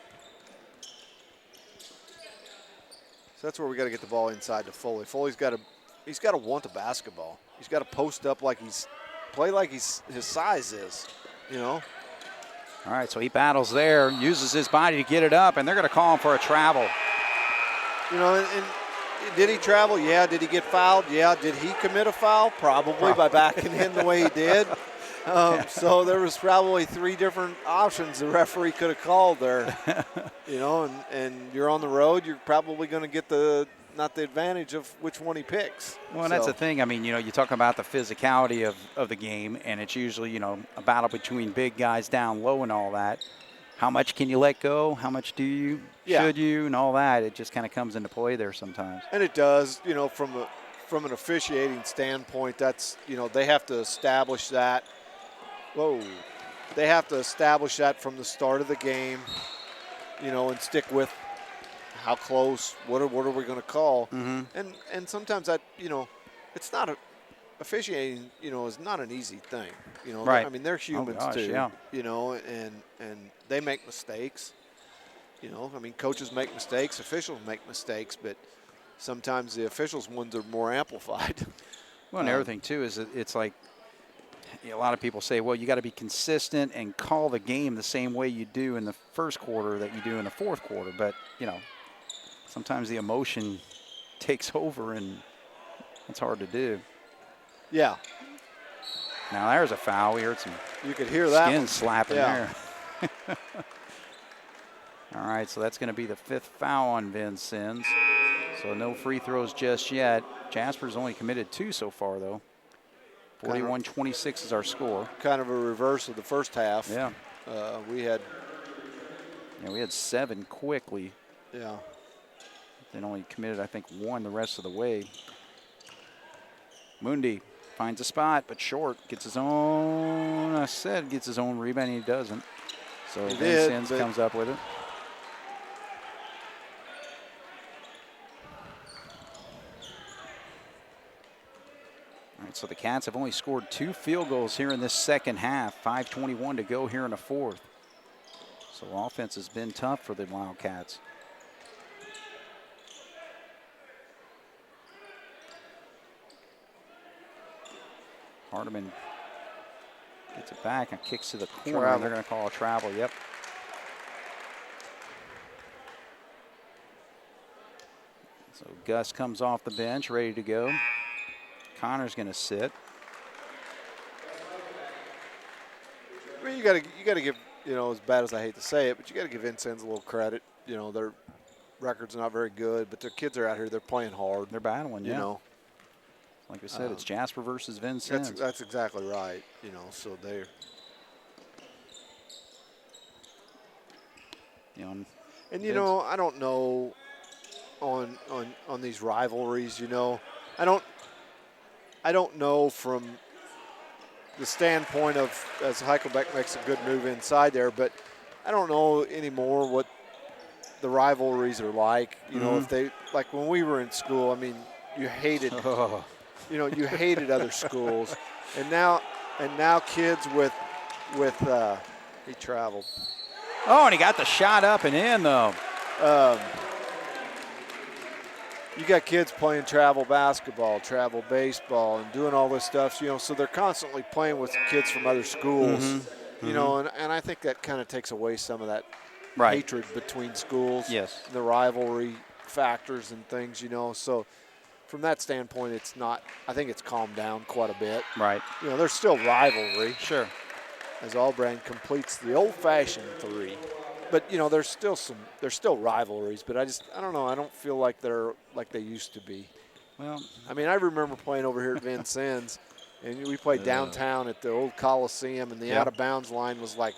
so that's where we got to get the ball inside to Foley. Foley's got to want the basketball. He's got to post up play like his size is, All right, so he battles there, uses his body to get it up, and they're going to call him for a travel. And did he travel? Yeah. Did he get fouled? Yeah. Did he commit a foul? Probably by backing in the way he did. So there was probably three different options the referee could have called there. And you're on the road, you're probably going to get not the advantage of which one he picks. Well, that's the thing. I mean, you talk about the physicality of the game, and it's usually, a battle between big guys down low and all that. How much can you let go? How much do you? Yeah. Should you? And all that. It just kind of comes into play there sometimes. And it does, from an officiating standpoint, that's, they have to establish that. Whoa. They have to establish that from the start of the game, and stick with how close, what are we going to call? Mm-hmm. And sometimes that, it's not officiating, is not an easy thing. Right. I mean, they're humans too. Yeah. And they make mistakes. I mean, coaches make mistakes, officials make mistakes, but sometimes the officials' ones are more amplified. Well, and the other thing too is it's like a lot of people say, well, you got to be consistent and call the game the same way you do in the first quarter that you do in the fourth quarter. But sometimes the emotion takes over, and it's hard to do. Yeah. Now there's a foul. We heard some. You could hear that skin slapping there. All right, so that's going to be the fifth foul on Vincennes. So no free throws just yet. Jasper's only committed 2 so far, though. 41-26 is our score. Kind of a reverse of the first half. Yeah. We had 7 quickly. Yeah. Then only committed, I think, 1 the rest of the way. Mundi finds a spot, but short. Gets his own, gets his own rebound, and he doesn't. So Vincennes comes up with it. All right, so the Cats have only scored 2 field goals here in this second half. 5:21 to go here in the fourth. So offense has been tough for the Wildcats. Hardeman gets it back and kicks to the corner. And they're going to call a travel. Yep. So Gus comes off the bench, ready to go. Connor's going to sit. I mean, you got to give, as bad as I hate to say it, but you got to give Vincennes a little credit. Their record's not very good, but their kids are out here. They're playing hard. They're battling, Like I said, it's Jasper versus Vincennes. That's exactly right. So they're. And I don't know on these rivalries. I don't know from the standpoint of as Heichelbeck makes a good move inside there, but I don't know anymore what the rivalries are like. You know, if they, like when we were in school, I mean, you hated, you know, you hated other schools. And now kids with he traveled. Oh, and he got the shot up and in, though. You got kids playing travel basketball, travel baseball, and doing all this stuff, you know, so they're constantly playing with kids from other schools, you know, and I think that kind of takes away some of that hatred between schools, yes, the rivalry factors and things, you know. So from that standpoint, it's not, I think it's calmed down quite a bit. Right. You know, there's still rivalry. Sure. As Albrand completes the old-fashioned 3. But, you know, there's still rivalries, but I don't know, I don't feel like they're like they used to be. Well, I mean, I remember playing over here at Vincennes, and we played downtown at the old Coliseum, and the out-of-bounds line was like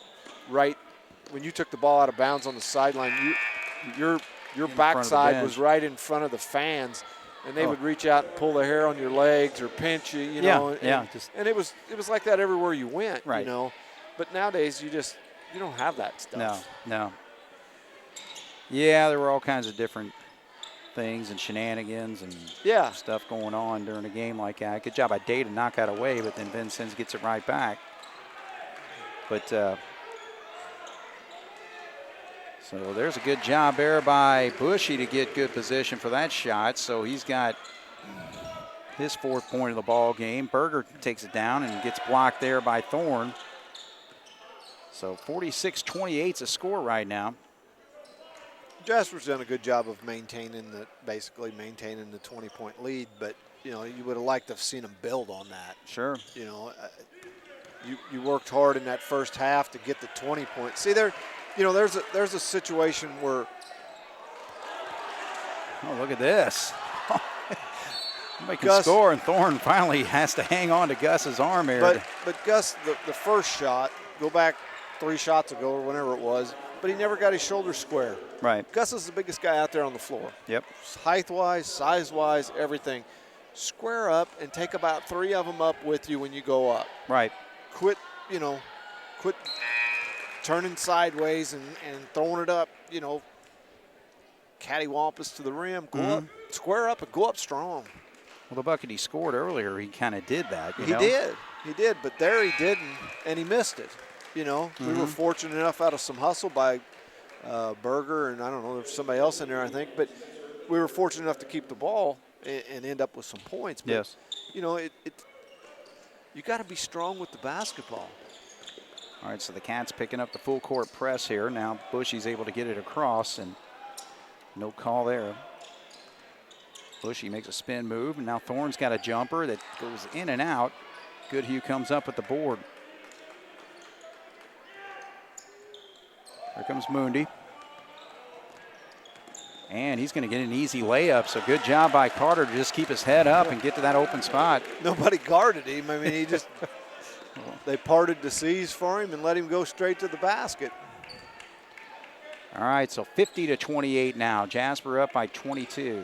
right when you took the ball out of bounds on the sideline, your backside was right in front of the fans, and they would reach out and pull the hair on your legs or pinch you, you know. And it was like that everywhere you went, you know. But nowadays, you don't have that stuff. No. Yeah, there were all kinds of different things and shenanigans and stuff going on during a game like that. Good job by Day to knock that away, but then Vincennes gets it right back. But so there's a good job there by Bushy to get good position for that shot. So he's got his 4th point of the ball game. Berger takes it down and gets blocked there by Thorne. So 46-28 is a score right now. Jasper's done a good job of basically maintaining the 20-point lead, but, you know, you would have liked to have seen them build on that. Sure. You know, you worked hard in that first half to get the 20 points. See, you know, there's a situation where. Oh, look at this. Somebody can score, and Thorne finally has to hang on to Gus's arm here. But Gus, the first shot, go back 3 shots ago or whenever it was, but he never got his shoulder square. Right. Gus is the biggest guy out there on the floor. Yep. Height-wise, size-wise, everything. Square up and take about 3 of them up with you when you go up. Right. Quit turning sideways and throwing it up, you know, cattywampus to the rim. Go up, square up, and go up strong. Well, the bucket he scored earlier, he kind of did that. He did, but there he didn't, and he missed it. You know, we were fortunate enough out of some hustle by Berger, and I don't know, there's somebody else in there, I think, but we were fortunate enough to keep the ball and end up with some points. But, you know, you got to be strong with the basketball. All right, so the Cats picking up the full court press here. Now Bushy's able to get it across, and no call there. Bushy makes a spin move, and now Thorne's got a jumper that goes in and out. Goodhue comes up with the board. Here comes Moondy. And he's going to get an easy layup, so good job by Carter to just keep his head up and get to that open spot. Nobody guarded him. I mean, he just they parted the seas for him and let him go straight to the basket. All right, so 50-28 now. Jasper up by 22.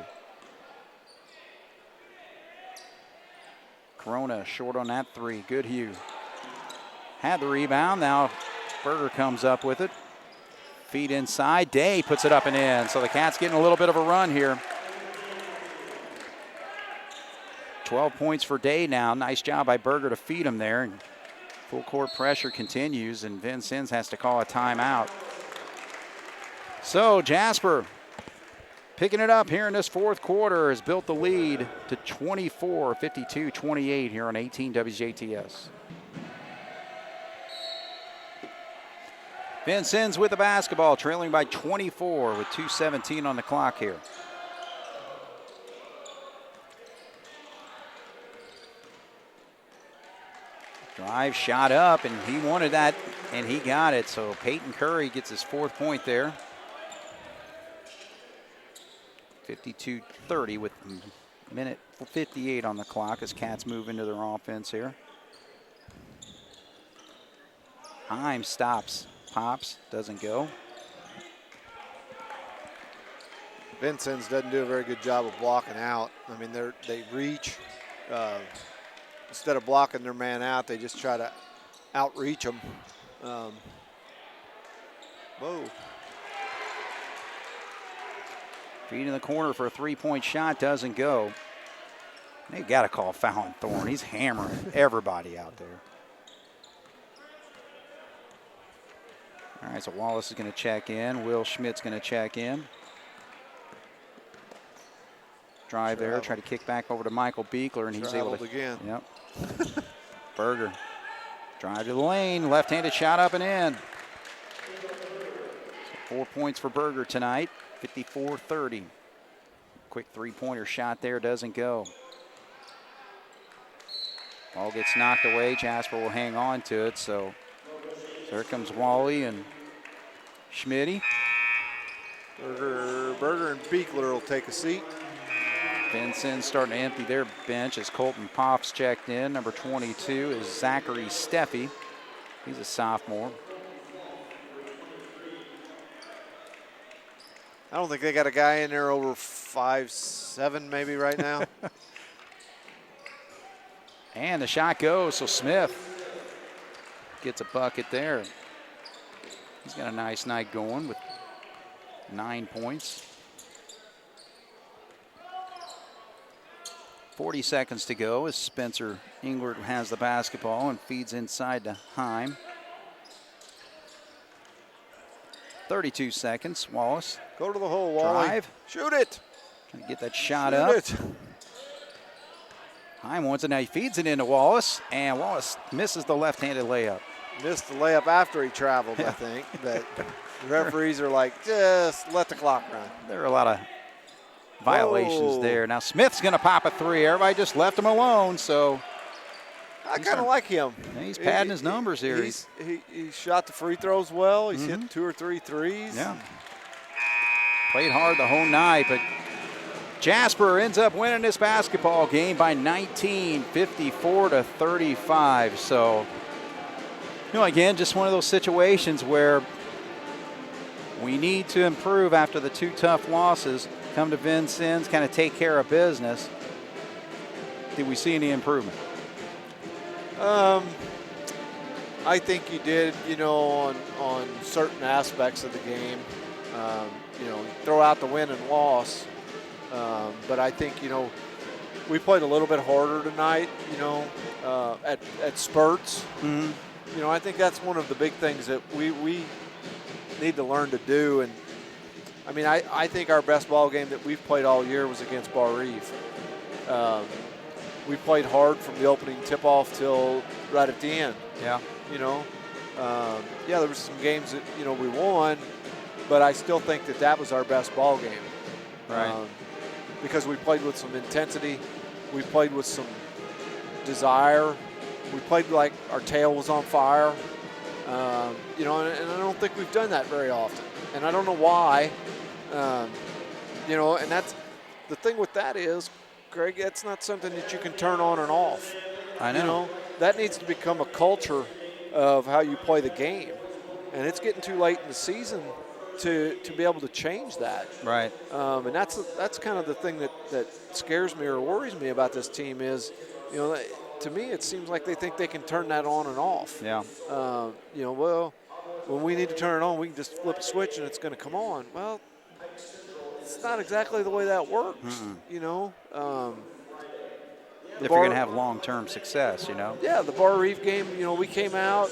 Corona short on that 3. Goodhue had the rebound. Now Berger comes up with it. Feed inside. Day puts it up and in. So the Cats getting a little bit of a run here. 12 points for Day now. Nice job by Berger to feed him there. And full court pressure continues, and Vincennes has to call a timeout. So Jasper picking it up here in this 4th quarter has built the lead to 24, 52-28 here on 18 WJTS. Vincennes with the basketball, trailing by 24 with 2:17 on the clock here. Drive, shot up, and he wanted that, and he got it. So Peyton Curry gets his 4th point there. 52-30 with a minute 58 on the clock as Cats move into their offense here. Heim stops, pops, doesn't go. Vincennes doesn't do a very good job of blocking out. I mean, they reach. instead of blocking their man out, they just try to outreach them. Whoa. Feed in the corner for a three-point shot, doesn't go. They got to call foul on Thorne. He's hammering everybody out there. All right, so Wallace is going to check in. Will Schmidt's going to check in. Drive there, try to kick back over to Michael Beekler, and he's able to. Again. Yep. Berger. Drive to the lane, left-handed shot up and in. So 4 points for Berger tonight, 54-30. Quick three-pointer shot there, doesn't go. Ball gets knocked away. Jasper will hang on to it, so here comes Wally and Schmitty. Berger and Beekler will take a seat. Vincennes starting to empty their bench as Colton Pops checked in. Number 22 is Zachary Steffi. He's a sophomore. I don't think they got a guy in there over 5'7" maybe right now. And the shot goes, so Smith gets a bucket there. He's got a nice night going with 9 points. 40 seconds to go as Spencer Englert has the basketball and feeds inside to Heim. 32 seconds, Wallace. Go to the hole, Wally. Drive. Shoot it. Trying to get that shot up. It. Heim wants it now. He feeds it into Wallace, and Wallace misses the left-handed layup. Missed the layup after he traveled, I think. But the referees are like, just let the clock run. There are a lot of violations there. Now Smith's going to pop a three. Everybody just left him alone, so. I kind of like him. He's padding his numbers here. He shot the free throws well. He's hit 2 or 3 threes. Yeah. Played hard the whole night, but Jasper ends up winning this basketball game by 19, 54-35. So, again, just one of those situations where we need to improve after the 2 tough losses. Come to Vincennes, kind of take care of business. Did we see any improvement? I think you did, on certain aspects of the game. Throw out the win and loss. But I think, we played a little bit harder tonight, at spurts. Mm-hmm. I think that's one of the big things that we need to learn to do. And, I think our best ball game that we've played all year was against Bar Eve. We played hard from the opening tip-off till right at the end. Yeah. There were some games that, we won, but I still think that was our best ball game. Right. Because we played with some intensity. We played with some desire. We played like our tail was on fire. And I don't think we've done that very often. And I don't know why. And that's the thing with that is, Greg, that's not something that you can turn on and off. I know. That needs to become a culture of how you play the game. And it's getting too late in the season to be able to change that. Right. And that's kind of the thing that scares me or worries me about this team is, to me it seems like they think they can turn that on and off. Yeah. Well, when we need to turn it on, we can just flip a switch and it's going to come on. Well, it's not exactly the way that works. Mm-mm. If you're going to have long-term success, Yeah, the Bar Reef game, we came out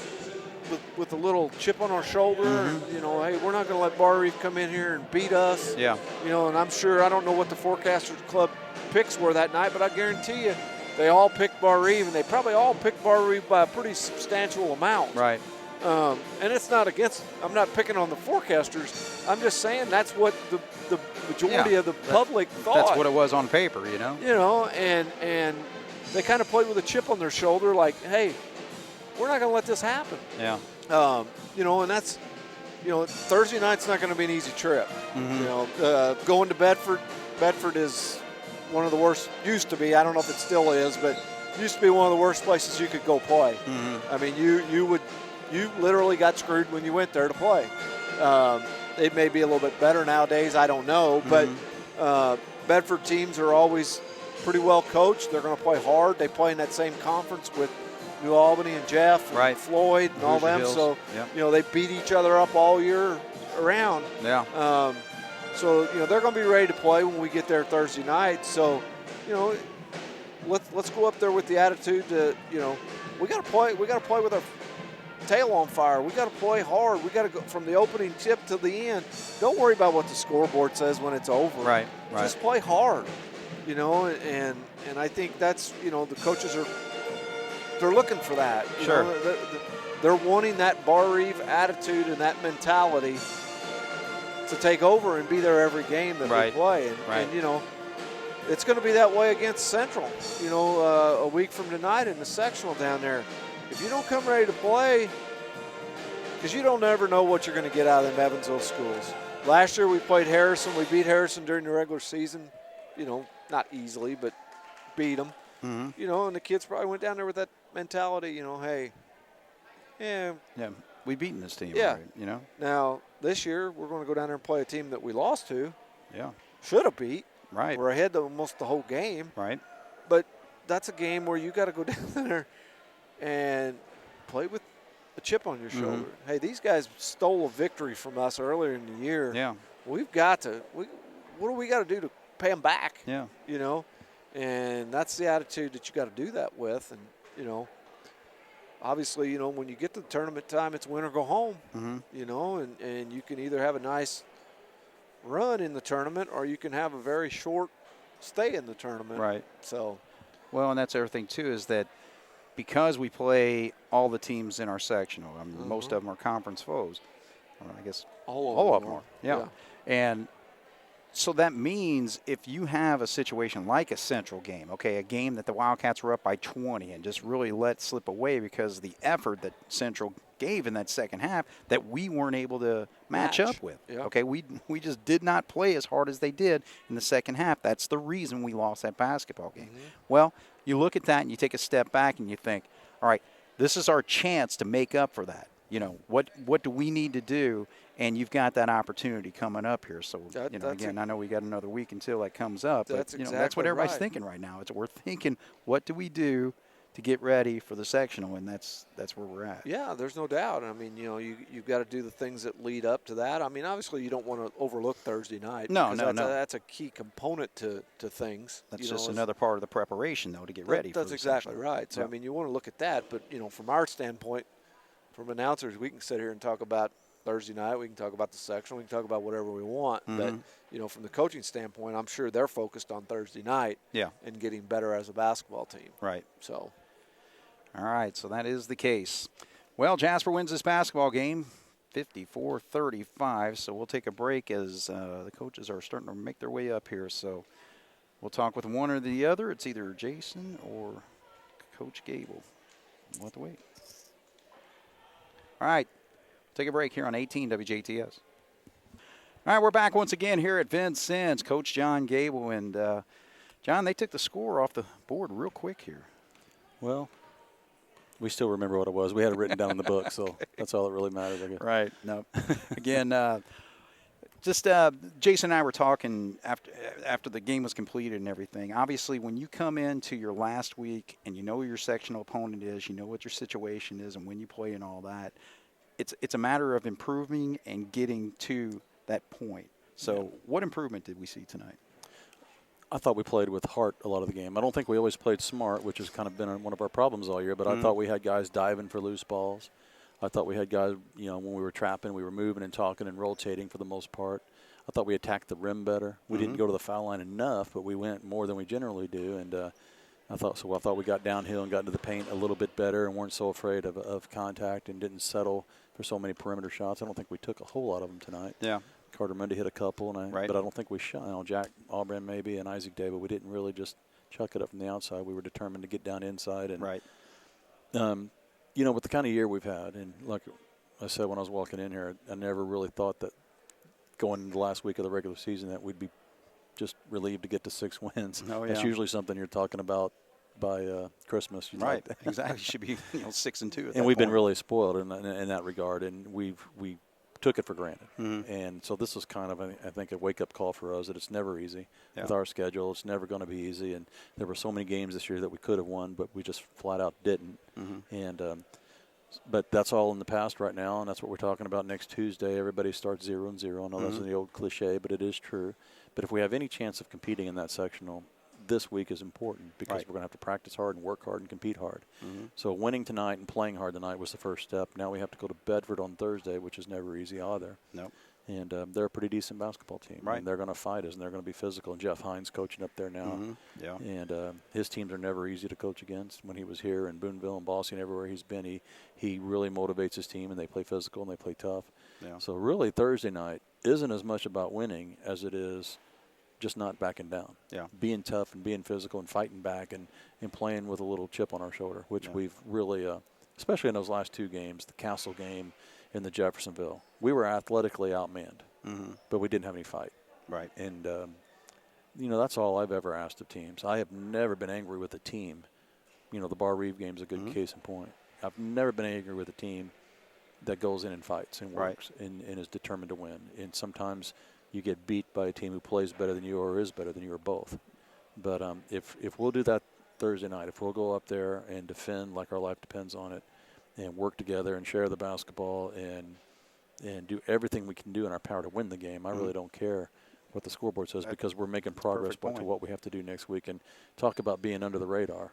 with a little chip on our shoulder. Mm-hmm. And, hey, we're not going to let Bar Reef come in here and beat us. Yeah. And I'm sure, I don't know what the Forecasters Club picks were that night, but I guarantee you they all picked Bar Reef, and they probably all picked Bar Reef by a pretty substantial amount. Right. And it's not I'm not picking on the forecasters. I'm just saying that's what the majority of the public thought. That's what it was on paper, And they kind of played with a chip on their shoulder like, hey, we're not going to let this happen. Yeah. And that's, Thursday night's not going to be an easy trip. Mm-hmm. Going to Bedford is one of the worst, used to be, I don't know if it still is, but used to be one of the worst places you could go play. Mm-hmm. You literally got screwed when you went there to play. It may be a little bit better nowadays, I don't know, but Bedford teams are always pretty well coached. They're going to play hard. They play in that same conference with New Albany and Jeff and Floyd and all them. Hills. So, yep. They beat each other up all year around. Yeah. So, they're going to be ready to play when we get there Thursday night. So, let's go up there with the attitude that, we got to play. We got to play with our tail on fire. We got to play hard. We got to go from the opening tip to the end. Don't worry about what the scoreboard says when it's over. Right. Just play hard, and I think that's, the coaches they're looking for that. Sure. They're wanting that Bar Eve attitude and that mentality to take over and be there every game that we play. And it's going to be that way against Central, a week from tonight in the sectional down there. If you don't come ready to play, because you don't ever know what you're going to get out of them Evansville schools. Last year we played Harrison. We beat Harrison during the regular season, not easily, but beat them. Mm-hmm. And the kids probably went down there with that mentality, hey, yeah, we've beaten this team. Yeah. Right, Now, this year we're going to go down there and play a team that we lost to. Yeah. Should have beat. Right. We're ahead almost the whole game. Right. But that's a game where you got to go down there and play with a chip on your shoulder. Mm-hmm. Hey, these guys stole a victory from us earlier in the year. Yeah. We've got to. What do we got to do to pay them back? Yeah. And that's the attitude that you got to do that with. And obviously, when you get to the tournament time, it's win or go home. Mm-hmm. And you can either have a nice run in the tournament or you can have a very short stay in the tournament. Right. So. Well, and that's the other thing too, is that because we play all the teams in our sectional, I mean, most of them are conference foes. I guess all of them are. Yeah. And so that means if you have a situation like a Central game, a game that the Wildcats were up by 20 and just really let slip away because of the effort that Central gave in that second half that we weren't able to match up with. Yeah. We just did not play as hard as they did in the second half. That's the reason we lost that basketball game. Well, you look at that and you take a step back and you think, all right, this is our chance to make up for that. What do we need to do? And you've got that opportunity coming up here. So, again, I know we got another week until that comes up. But, that's what everybody's thinking right now. We're thinking, what do we do to get ready for the sectional? And that's where we're at. Yeah, there's no doubt. I mean, you've got to do the things that lead up to that. I mean, obviously you don't want to overlook Thursday night. No. That's a key component to things. That's just another part of the preparation, though, to get ready. That's exactly right. So, I mean, you want to look at that. But, from our standpoint, from announcers, we can sit here and talk about Thursday night. We can talk about the sectional. We can talk about whatever we want. But, from the coaching standpoint, I'm sure they're focused on Thursday night and getting better as a basketball team. Right. So. All right, so that is the case. Well, Jasper wins this basketball game 54-35. So we'll take a break as the coaches are starting to make their way up here. So we'll talk with one or the other. It's either Jason or Coach Gable. We'll have to wait. All right, take a break here on 18 WJTS. All right, we're back once again here at Vincennes. Coach John Gable. And, John, they took the score off the board real quick here. Well, we still remember what it was. We had it written down in the book, so that's all that really matters, I guess. Right. No. Again, Jason and I were talking after the game was completed and everything. Obviously, when you come into your last week and you know who your sectional opponent is, you know what your situation is and when you play and all that, it's a matter of improving and getting to that point. So what improvement did we see tonight? I thought we played with heart a lot of the game. I don't think we always played smart, which has kind of been one of our problems all year, but I thought we had guys diving for loose balls. I thought we had guys, when we were trapping, we were moving and talking and rotating for the most part. I thought we attacked the rim better. We didn't go to the foul line enough, but we went more than we generally do. And I thought we got downhill and got into the paint a little bit better and weren't so afraid of contact and didn't settle for so many perimeter shots. I don't think we took a whole lot of them tonight. Yeah. Carter Mundy hit a couple, but I don't think we shot. Jack Aubrin maybe and Isaac David. We didn't really just chuck it up from the outside. We were determined to get down inside. And with the kind of year we've had, and like I said when I was walking in here, I never really thought that going into the last week of the regular season that we'd be just relieved to get to 6 wins. That's usually something you're talking about by Christmas. Right, exactly. Should be 6-2. And we've been really spoiled in that regard, and we took it for granted. And so this was kind of, I think, a wake-up call for us that it's never easy with our schedule. It's never going to be easy. And there were so many games this year that we could have won, but we just flat out didn't. And but that's all in the past right now, and that's what we're talking about next Tuesday. Everybody starts 0-0. I know that's the old cliche, but it is true. But if we have any chance of competing in that sectional, this week is important because we're going to have to practice hard and work hard and compete hard. So winning tonight and playing hard tonight was the first step. Now we have to go to Bedford on Thursday, which is never easy either. Nope. And they're a pretty decent basketball team. Right. And they're going to fight us, and they're going to be physical. And Jeff Hines coaching up there now. Yeah. And his teams are never easy to coach against. When he was here in Boonville and Boise and everywhere he's been, he really motivates his team, and they play physical and they play tough. Yeah. So really Thursday night isn't as much about winning as it is just not backing down. Yeah. Being tough and being physical and fighting back and playing with a little chip on our shoulder, which we've really, especially in those last two games, the Castle game and the Jeffersonville, we were athletically outmanned, but we didn't have any fight. Right. And, that's all I've ever asked of teams. I have never been angry with a team. The Bar Reeve game is a good case in point. I've never been angry with a team that goes in and fights and works and is determined to win. And sometimes you get beat by a team who plays better than you or is better than you or both. But if we'll do that Thursday night, if we'll go up there and defend like our life depends on it and work together and share the basketball and do everything we can do in our power to win the game, I really don't care what the scoreboard says because we're making progress to what we have to do next week. And talk about being under the radar.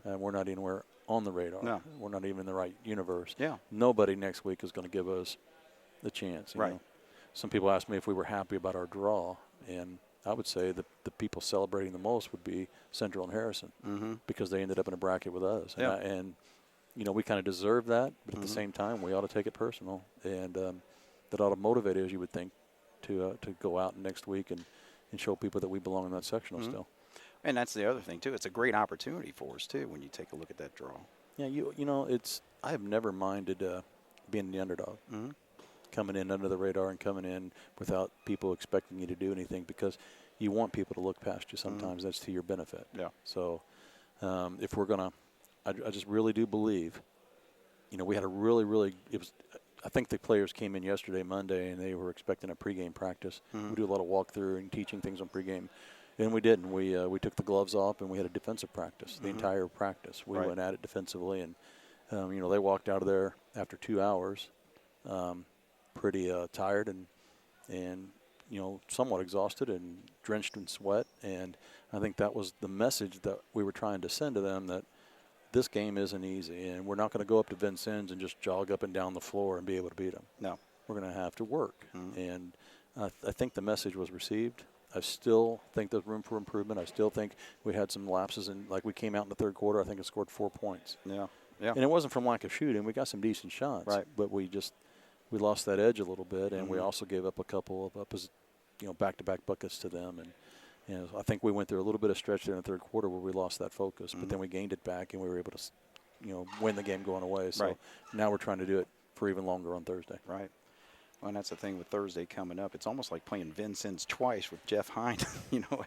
We're not anywhere on the radar. No. We're not even in the right universe. Yeah. Nobody next week is going to give us the chance. You know? Some people ask me if we were happy about our draw, and I would say that the people celebrating the most would be Central and Harrison because they ended up in a bracket with us. Yeah. And we kind of deserve that, but at the same time, we ought to take it personal. And that ought to motivate us, you would think, to go out next week and show people that we belong in that sectional still. And that's the other thing, too. It's a great opportunity for us, too, when you take a look at that draw. Yeah, I have never minded being the underdog. Coming in under the radar and coming in without people expecting you to do anything because you want people to look past you sometimes. That's to your benefit. Yeah. So if we're going to – I just really do believe, we had a really I think the players came in yesterday, Monday, and they were expecting a pregame practice. We do a lot of walkthrough and teaching things on pregame. And we didn't. We took the gloves off, and we had a defensive practice, the entire practice. We went at it defensively, and, they walked out of there after 2 hours pretty tired and somewhat exhausted and drenched in sweat. And I think that was the message that we were trying to send to them, that this game isn't easy, and we're not going to go up to Vincennes and just jog up and down the floor and be able to beat them. No. We're going to have to work. And I think the message was received. I still think there's room for improvement. I still think we had some lapses, and like we came out in the third quarter, I think it scored 4 points. Yeah. Yeah. And it wasn't from lack of shooting. We got some decent shots. Right. But we lost that edge a little bit, and we also gave up a couple of back-to-back buckets to them. And I think we went through a little bit of stretch there in the third quarter where we lost that focus, but then we gained it back, and we were able to, win the game going away. So now we're trying to do it for even longer on Thursday. Right. Well, and that's the thing with Thursday coming up. It's almost like playing Vincennes twice with Jeff Hine,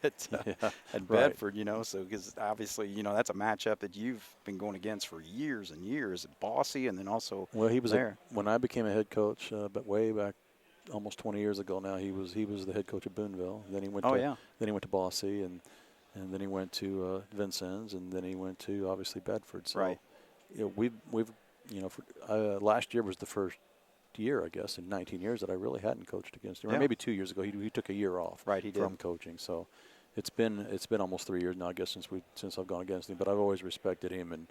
at Bedford, So because obviously, that's a matchup that you've been going against for years and years at Boise, and then also he was there. When I became a head coach, but way back almost 20 years ago now, he was the head coach at Boonville. Then he went to Boise, and then he went to Vincennes, and then he went to obviously Bedford. So we've last year was the first year, I guess, in 19 years that I really hadn't coached against him. Or maybe 2 years ago he took a year off from coaching. So it's been almost 3 years now, I guess, since I've gone against him. But I've always respected him, and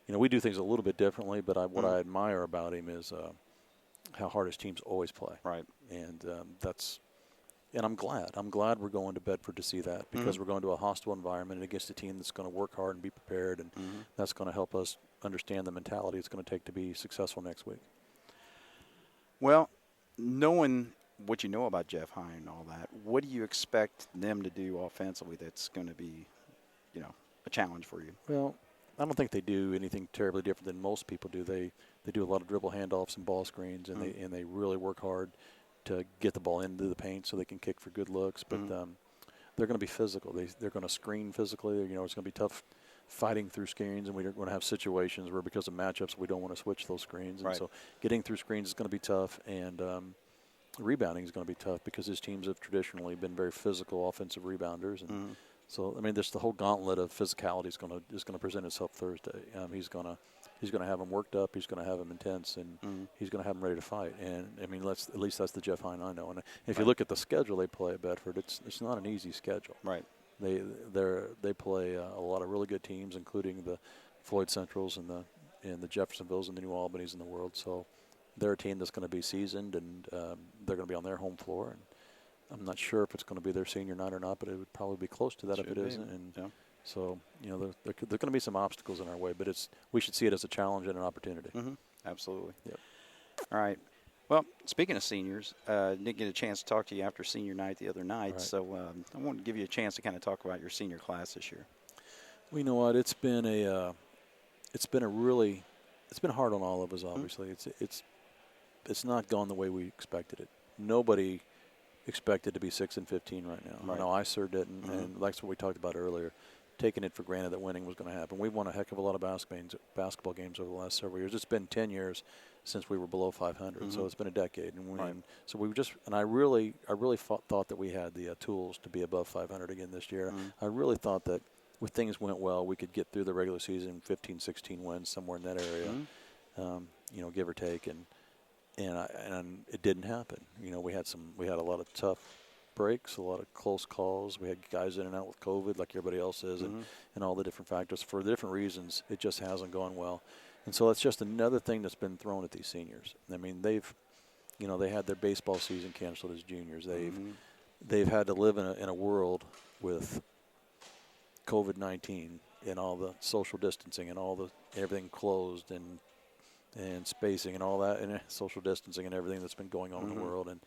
we do things a little bit differently. But what I admire about him is how hard his teams always play. Right. And and I'm glad. I'm glad we're going to Bedford to see that because we're going to a hostile environment against a team that's going to work hard and be prepared, and that's going to help us understand the mentality it's going to take to be successful next week. Well, knowing what you know about Jeff Hine and all that, what do you expect them to do offensively that's going to be, a challenge for you? Well, I don't think they do anything terribly different than most people do. They do a lot of dribble handoffs and ball screens, and they really work hard to get the ball into the paint so they can kick for good looks. But they're going to be physical. They're going to screen physically. It's going to be tough fighting through screens, and we're going to have situations where because of matchups we don't want to switch those screens. And so getting through screens is going to be tough. And rebounding is going to be tough because his teams have traditionally been very physical offensive rebounders, and so I mean, there's the whole gauntlet of physicality is going to present itself Thursday. He's going to have them worked up. He's going to have them intense, and he's going to have them ready to fight. And I mean, at least that's the Jeff Hine I know. And if you look at the schedule they play at Bedford, it's not an easy schedule. Right. They play a lot of really good teams, including the Floyd Centrals and the Jeffersonvilles and the New Albanys in the world. So they're a team that's going to be seasoned, and they're going to be on their home floor. And I'm not sure if it's going to be their senior night or not, but it would probably be close to that if it isn't. And so, you know, there are going to be some obstacles in our way, but we should see it as a challenge and an opportunity. Absolutely. Yep. All right. Well, speaking of seniors, didn't get a chance to talk to you after senior night the other night, Right. so I wanted to give you a chance to kind of talk about your senior class this year. Well, you know what? It's been hard on all of us. Obviously, it's not gone the way we expected it. Nobody expected to be 6-15 right now. Right. No, I sure didn't, and that's what we talked about earlier. Taking it for granted that winning was going to happen. We've won a heck of a lot of basketball games over the last several years. It's been 10 years since we were below 500, so it's been a decade. And I really thought that we had the tools to be above 500 again this year. I really thought that if things went well, we could get through the regular season 15, 16 wins, somewhere in that area, you know, give or take. And it didn't happen. You know, we had a lot of tough breaks, a lot of close calls. We had guys in and out with COVID like everybody else is, and all the different factors. For different reasons, it just hasn't gone well. And so it's just another thing that's been thrown at these seniors. I mean, they had their baseball season canceled as juniors. They've had to live in a world with COVID-19 and all the social distancing and everything closed and spacing and all that, and social distancing and everything that's been going on in the world. And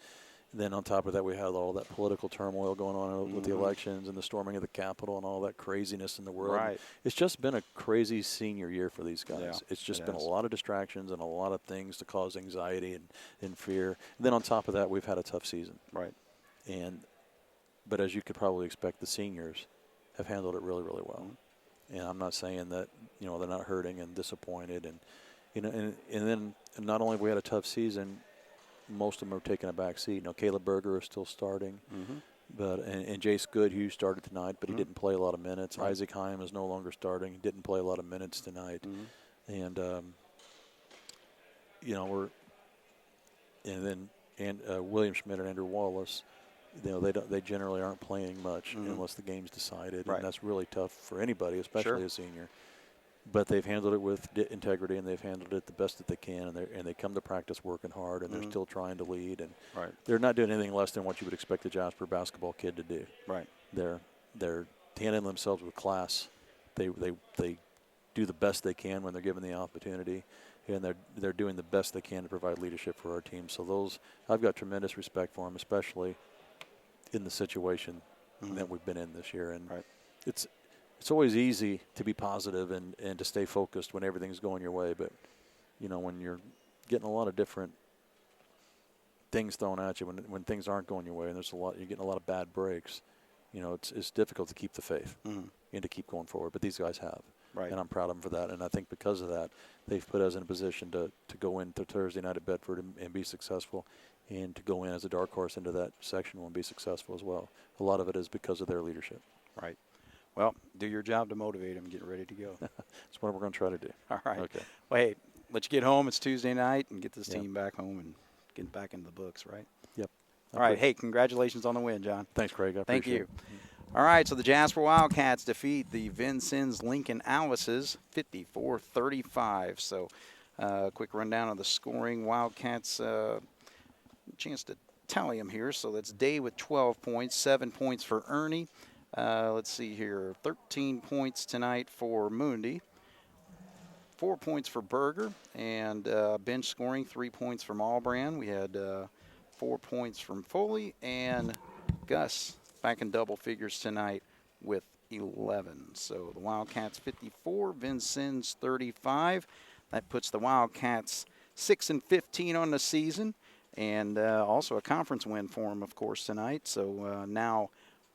then on top of that, we had all that political turmoil going on with the elections and the storming of the Capitol and all that craziness in the world. Right. It's just been a crazy senior year for these guys. Yeah, It's just been a lot of distractions and a lot of things to cause anxiety and fear. And then on top of that, we've had a tough season. Right. But as you could probably expect, the seniors have handled it really, really well. And I'm not saying that, you know, they're not hurting and disappointed. And, you know, and then not only have we had a tough season, most of them are taking a back seat. Now, Caleb Berger is still starting, and Jace Goodhue started tonight, but he didn't play a lot of minutes. Right. Isaac Heim is no longer starting; he didn't play a lot of minutes tonight. And you know, William Schmidt and Andrew Wallace, you know, they generally aren't playing much unless the game's decided, Right. and that's really tough for anybody, especially a senior. But they've handled it with integrity, and they've handled it the best that they can, and they come to practice working hard, and they're still trying to lead, and they're not doing anything less than what you would expect a Jasper basketball kid to do. Right. They're handling themselves with class. They do the best they can when they're given the opportunity, and they're doing the best they can to provide leadership for our team. So I've got tremendous respect for them, especially in the situation that we've been in this year. And it's always easy to be positive and to stay focused when everything's going your way. But, you know, when you're getting a lot of different things thrown at you, when things aren't going your way and you're getting a lot of bad breaks, you know, it's difficult to keep the faith and to keep going forward. But these guys have. Right. And I'm proud of them for that. And I think because of that, they've put us in a position to go into Thursday night at Bedford and be successful, and to go in as a dark horse into that sectional and be successful as well. A lot of it is because of their leadership. Right. Well, do your job to motivate them, get ready to go. That's what we're going to try to do. All right. Okay. Well, hey, let you get home. It's Tuesday night, and get this team back home and get back into the books, right? Yep. All right. Hey, congratulations on the win, John. Thanks, Craig. I Thank appreciate you. it. All right, so the Jasper Wildcats defeat the Vincennes Lincoln Alices 54-35. So quick rundown of the scoring. Wildcats, chance to tally them here. So that's Day with 12 points, 7 points for Ernie. Let's see here, 13 points tonight for Mundi, 4 points for Berger, and bench scoring, 3 points from Albran. We had 4 points from Foley, and Gus back in double figures tonight with 11. So the Wildcats 54, Vincennes 35. That puts the Wildcats 6-15 on the season, and also a conference win for them, of course, tonight. So now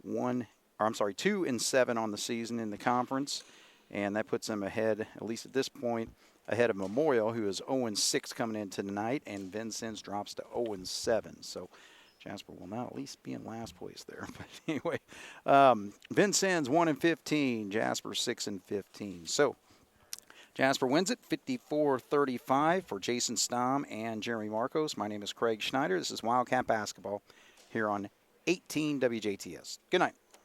2-7 on the season in the conference, and that puts them ahead, at least at this point, ahead of Memorial, who is 0-6 coming into tonight, and Vincennes drops to 0-7. So Jasper will now at least be in last place there. But anyway, Vincennes 1-15, Jasper 6-15. So Jasper wins it 54-35 for Jason Stom and Jeremy Marcos. My name is Craig Schneider. This is Wildcat Basketball here on 18 WJTS. Good night.